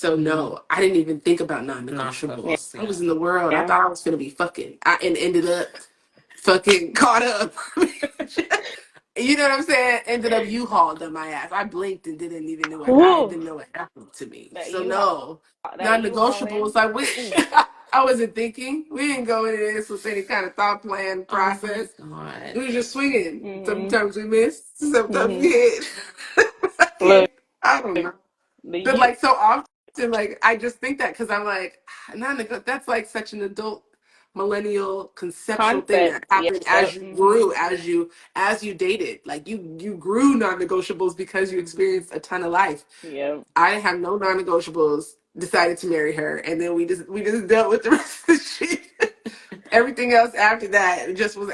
No, I didn't even think about non-negotiables. I was in the world. I thought I was gonna be fucking. And ended up fucking caught up. You know what I'm saying? Ended up U-hauled on my ass. I blinked and didn't even know what I didn't know what happened to me. So no, non-negotiable. It's like I wasn't thinking. We didn't go into this with any kind of thought plan process. We were just swinging. Sometimes we missed. Sometimes we hit. I don't know. But like so often, like I just think that because I'm like, that's like such an adult millennial conceptual thing that happened as you grew, as you dated. Like you grew non-negotiables because you experienced a ton of life. I have no non-negotiables, decided to marry her, and then we just dealt with the rest of the shit. Everything else after that just was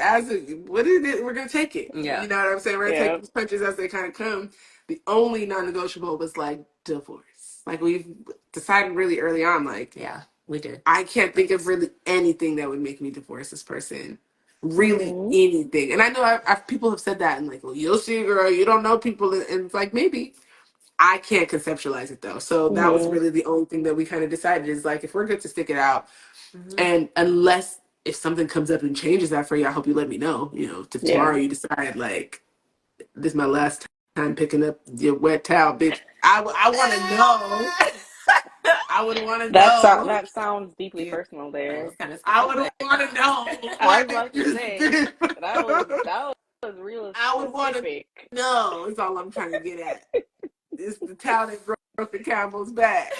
what is it? We're gonna take it. You know what I'm saying? We're gonna take these punches as they kind of come. The only non-negotiable was like divorce. Like we've decided really early on, like we did. I can't think of really anything that would make me divorce this person. Really anything. And I know people have said that and like, well, you'll see, girl, you don't know people. And it's like, maybe. I can't conceptualize it though. So that was really the only thing that we kind of decided is like, if we're good to stick it out, and unless if something comes up and changes that for you, I hope you let me know. You know, if tomorrow you decide like, this is my last time picking up your wet towel, bitch. I want to know. I would want to know. That sounds deeply personal there. I would want to know. I was about to say that was real specific. I would want to know. That's all I'm trying to get at. It's the towel that broke the camel's back.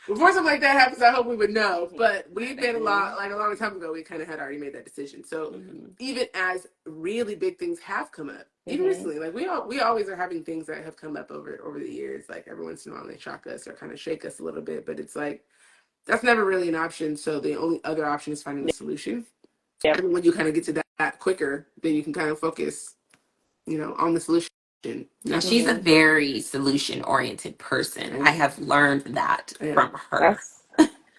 Before something like that happens, I hope we would know. But we've been a long time ago, we kind of had already made that decision. So even as really big things have come up, even recently, like we always are having things that have come up over the years. Like every once in a while, they shock us or kind of shake us a little bit. But it's like that's never really an option. So the only other option is finding a solution. And when you kind of get to that quicker, then you can kind of focus, on the solution. Now she's a very solution-oriented person. I have learned that from her.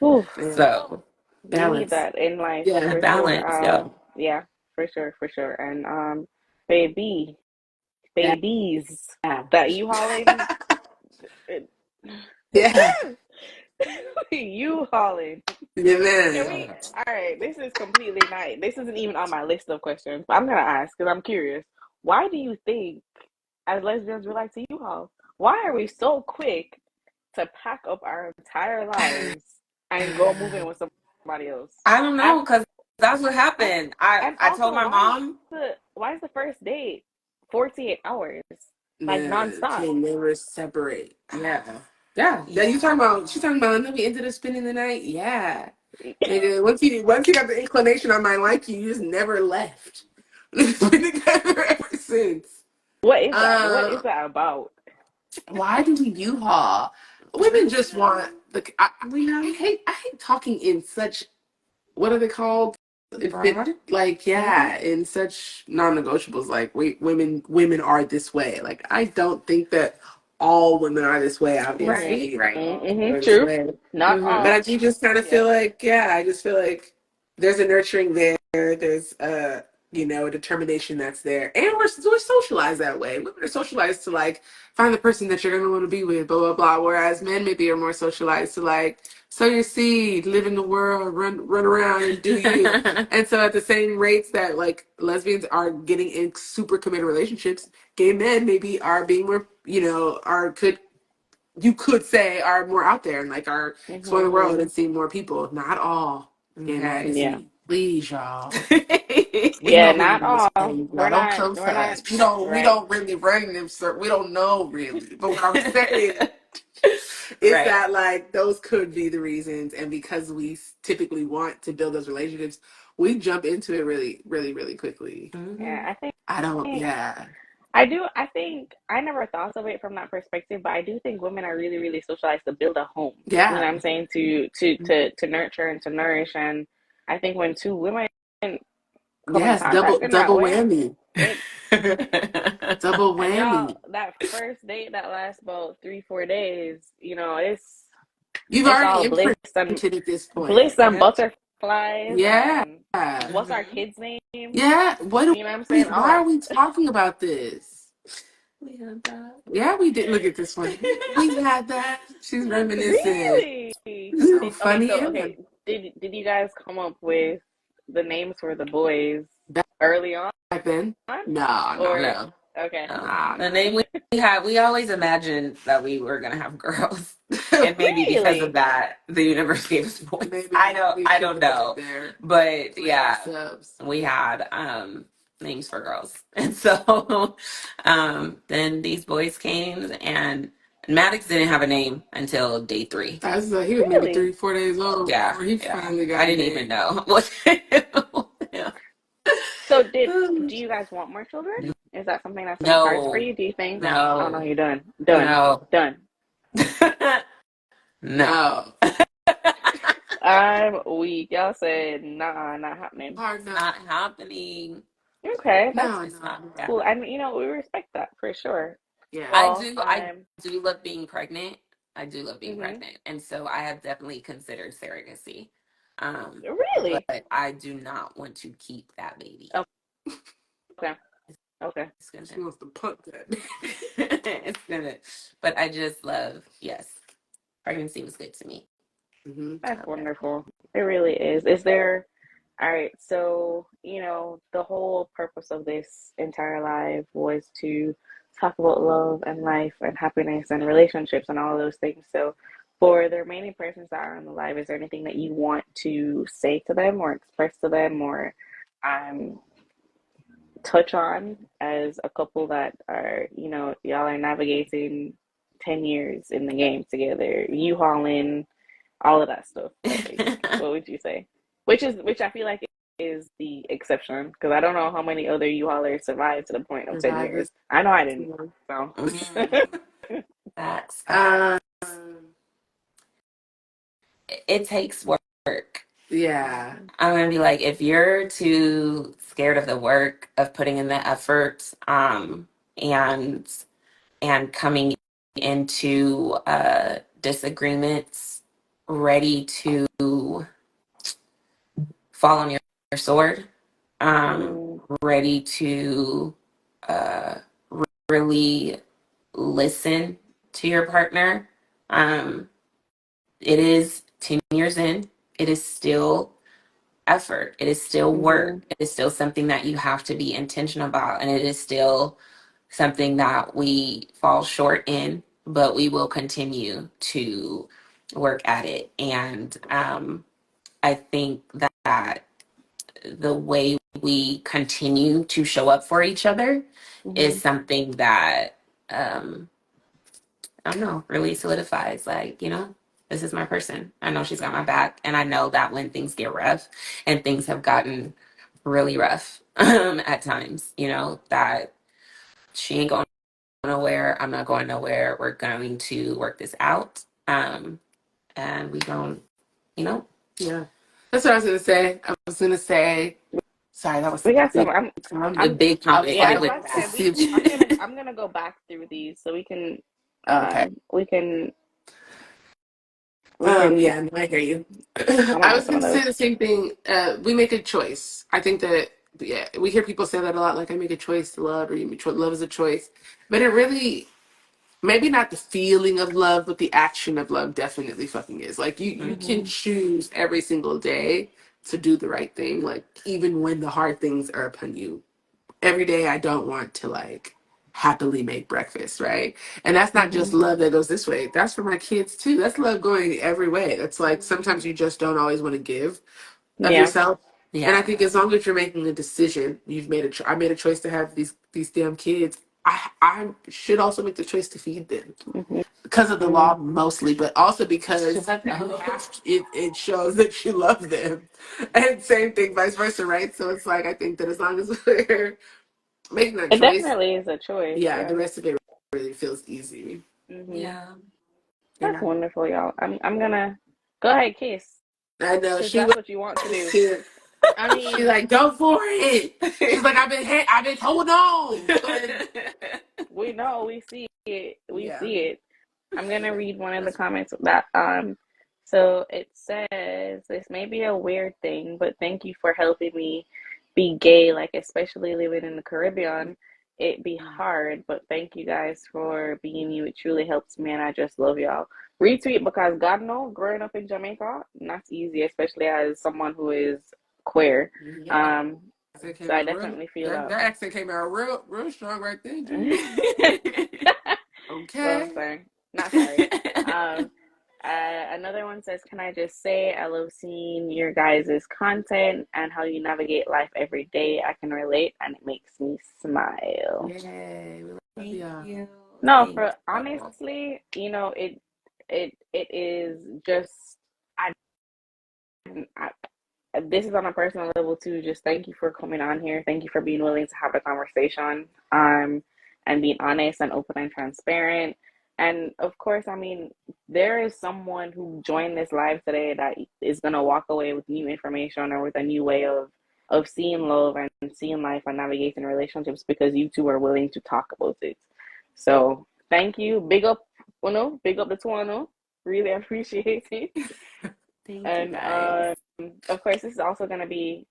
So you need that in life. Yeah, for balance. Sure. Yeah, for sure. And babies that you hauling. You hauling. Yeah, man. All right, this is completely nice. This isn't even on my list of questions, but I'm gonna ask because I'm curious. Why do you think, as lesbians, we like to U-Haul? why are we so quick to pack up our entire lives and go move in with somebody else? I don't know, because that's what And, happened. and I told also, my mom. why is the first date 48 hours, like nonstop? Can never separate. Yeah. Yeah. You talking about? She talking about? And then we ended up spending the night. Yeah. Nigga, once you got the inclination I might like you, you just never left. We've been together ever since. What is that? What Uh, is that about? why do we U-Haul? Women just want the. I hate talking in such, what are they called? Broad? Like, yeah, in such non-negotiables. Like, women are this way. Like, I don't think that all women are this way. Obviously, Right. all women are this True. way. Not But all. I do just kind of feel like, yeah, I just feel like there's a nurturing there. There's a determination that's there, and we're socialized that way. Women are socialized to like find the person that you're gonna want to be with, blah blah blah. Whereas men maybe are more socialized to like sow your seed, live in the world, run around and do you. And so at the same rates that like lesbians are getting in super committed relationships, gay men maybe are being more, you could say are more out there and like are exploring the world and seeing more people. Not all gay men. Yeah. Please, y'all. We Yeah, know we not live in this all. thing. Now don't come We're for not us. We right. don't really run them, sir. We don't know really. But what I'm saying is Right. that like those could be the reasons, and because we typically want to build those relationships, we jump into it really, really, really quickly. Yeah, I don't. Yeah. I think I never thought of it from that perspective, but I do think women are really, really socialized to build a home. You know Yeah. what I'm saying? To nurture and to nourish. And I think when two women come in Yes. contact in that Double way, whammy. it Double and y'all, whammy. that first date that lasts about 3-4 days, You've it's already all bliss imprinted at this point. bliss and butterflies Yeah. and what's our kid's name? You Yeah. know what I'm saying? Why Oh, are we talking about this? We had that. Yeah, we did. Look at this one. We had that. She's reminiscing. really? So funny, So isn't okay, it? did you guys come up with the names for the boys early on, Back then? No, no, or No. okay? no, The name we had, we always imagined that we were gonna have girls, no. and maybe because of Really? that, the universe gave us boys. Maybe I don't know, but yeah, subs. we had names for girls, and so then these boys came, and Maddox didn't have a name until day 3. He was maybe Really? 4 days old Yeah, before he yeah. finally got I a didn't name. even know what. Yeah. So do you guys want more children? Is that something that's in the cards for No, you? Do you think? Oh no, no, you're done. no, Done. no. Oh, I'm weak. Y'all said nah, not happening. hard no. Not happening. Okay, that's No, It's no, not no. cool. happening. And we respect that for sure. Yeah. Well, I do love being pregnant. I do love being hmm pregnant. And so I have definitely considered surrogacy. Really? But I do not want to keep that baby. Okay. Okay. It's gonna She wants to punt that. it's gonna but I just love, yes. Pregnancy was good to me. That's Okay. wonderful. It really is. Is there, all right, so, the whole purpose of this entire life was to talk about love and life and happiness and relationships and all of those things. So, for the remaining persons that are in the life, is there anything that you want to say to them or express to them or um, touch on as a couple that are, y'all are navigating 10 years in the game together, U-hauling, all of that stuff. Like, what would you say? Which I feel like is the exception because I don't know how many other U-haulers survived to the point of 10 years. Survivors. I know I didn't. So, Facts. Um, It takes work. yeah. I'm gonna be like, if you're too scared of the work, of putting in the effort, and coming into disagreements ready to fall on your sword, ready to uh, really listen to your partner. It is 10 years in, it is still effort. It is still work. It is still something that you have to be intentional about. And it is still something that we fall short in. but we will continue to work at it. And I think that the way we continue to show up for each other is something that I don't know, really solidifies, like, this is my person. I know she's got my back. And I know that when things get rough, and things have gotten really rough at times, that she ain't going nowhere. I'm not going nowhere. We're going to work this out. And we don't, Yeah. That's what I was going to say. Sorry, that was We got some. the big topic. Yeah, I was about to say I'm gonna go back through these so we can. Okay. We can. Yeah, no, I hear you. I was going to say the same thing. We make a choice. I think that, yeah, we hear people say that a lot, like, I make a choice to love, or love is a choice. But it really, maybe not the feeling of love, but the action of love definitely fucking is. Like, you can choose every single day to do the right thing, like, even when the hard things are upon you. Every day I don't want to, like, happily make breakfast, right? And that's not just love that goes this way. That's for my kids too. That's love going every way. That's like sometimes you just don't always want to give of yourself. Yeah. And I think as long as you're making a decision, I made a choice to have these damn kids. I should also make the choice to feed them because of the law mostly, but also because it shows that you love them. And same thing, vice versa, right? So it's like I think that as long as we're making that choice, it definitely is a choice. yeah, the rest of it really feels easy. Yeah. That's wonderful, y'all. I'm gonna go ahead, Kiss. I know that's what you want to do. I mean, she's like, go for it. She's like, I've been holding on. We know, we see it. We see it. I'm gonna read one of the comments that so it says, this may be a weird thing, but thank you for helping me be gay, like especially living in the Caribbean. It be hard, but thank you guys for being you. It truly helps me and I just love y'all. Retweet, because God knows, growing up in Jamaica, not easy, especially as someone who is queer. So I definitely feel that accent came out real strong right there, dude. Okay. Well, sorry. Not sorry. Another one says, can I just say I love seeing your guys' content and how you navigate life every day. I can relate and it makes me smile. Yay. Thank you. No, for honestly, it is just I this is on a personal level too. Just thank you for coming on here. Thank you for being willing to have a conversation, and being honest and open and transparent. And of course, I mean, there is someone who joined this live today that is gonna walk away with new information or with a new way of seeing love and seeing life and navigating relationships because you two are willing to talk about it. So thank you. Big up, big up the Tuano. Really appreciate it. Thank you guys. Of course, this is also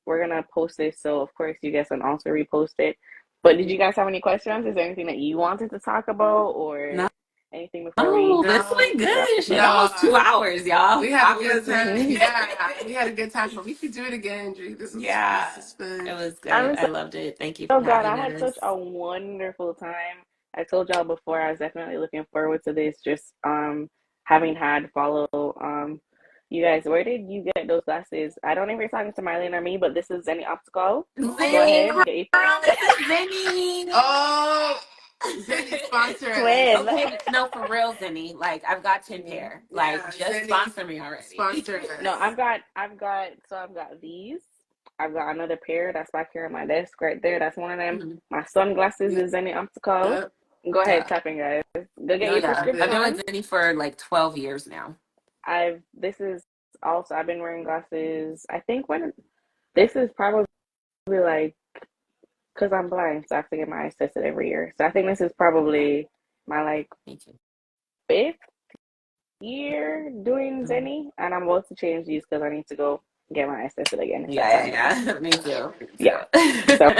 we're gonna post this, so of course you guys can also repost it. But did you guys have any questions? Is there anything that you wanted to talk about or anything before we? This went good. Shit, almost 2 hours, y'all. We had a good time. Yeah, we had a good time, but we should do it again, Drew. This is fun. It was good. I loved it. Thank you for having I had such a wonderful time. I told y'all before I was definitely looking forward to this. Just having had follow you guys, where did you get those glasses? I don't know if you're talking to Mylin or me, but this is Zenny Optical. Go ahead. This is Zenny. Oh, Zenny sponsor us. Okay, no, for real, Zenny. Like, I've got 10 pair. Like, just Zenny, sponsor me already. Sponsor us. No, I've got these. I've got another pair that's back here on my desk right there. That's one of them. My sunglasses is Zenny Optical. Go ahead, tapping, guys. Go get your prescription. I've been with Zenny for like 12 years now. I've been wearing glasses. I think this is probably like, because I'm blind, so I have to get my eyes tested every year. So I think this is probably my like 5th year doing Zenny, and I'm about to change these because I need to go get my eyes tested again. Yeah, me too. Yeah. So,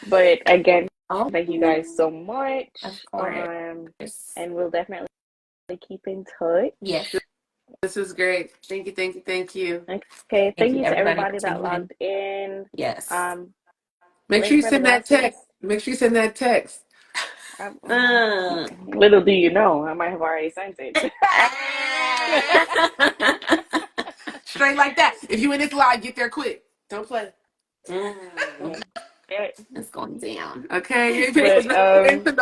but again, thank you guys so much. Of course. And we'll definitely keep in touch. Yes. This was great. Thank you. Okay, thank you to everybody that logged in. Yes. Make sure you send that text. Little do you know, I might have already sent it. Straight like that. If you in this line, get there quick. Don't play. It's going down. Okay. But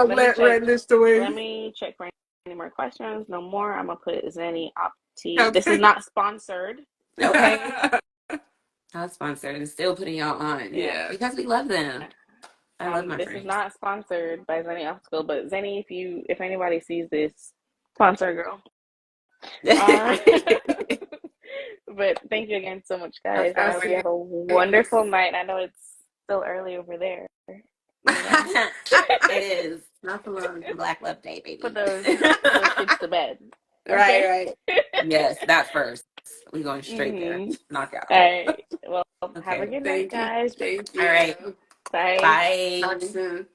let let me check for any more questions. No more. I'm gonna put Zenny Opti. Okay. This is not sponsored. Okay. Not sponsored. It's still putting y'all on. Yeah. Because we love them. I love my This friends. is not sponsored by Zenny Optical, but Zenny, if anybody sees this, sponsor girl. But thank you again so much, guys. I hope you have a wonderful night. I know it's still early over there. It is. Not for long. Black Love Day, baby. Put those kids to bed. Okay? Right. Yes, that first. We going straight there. Knock out. All right. Well, have a good night, guys. Thank you. All right. Bye. Bye. Talk soon.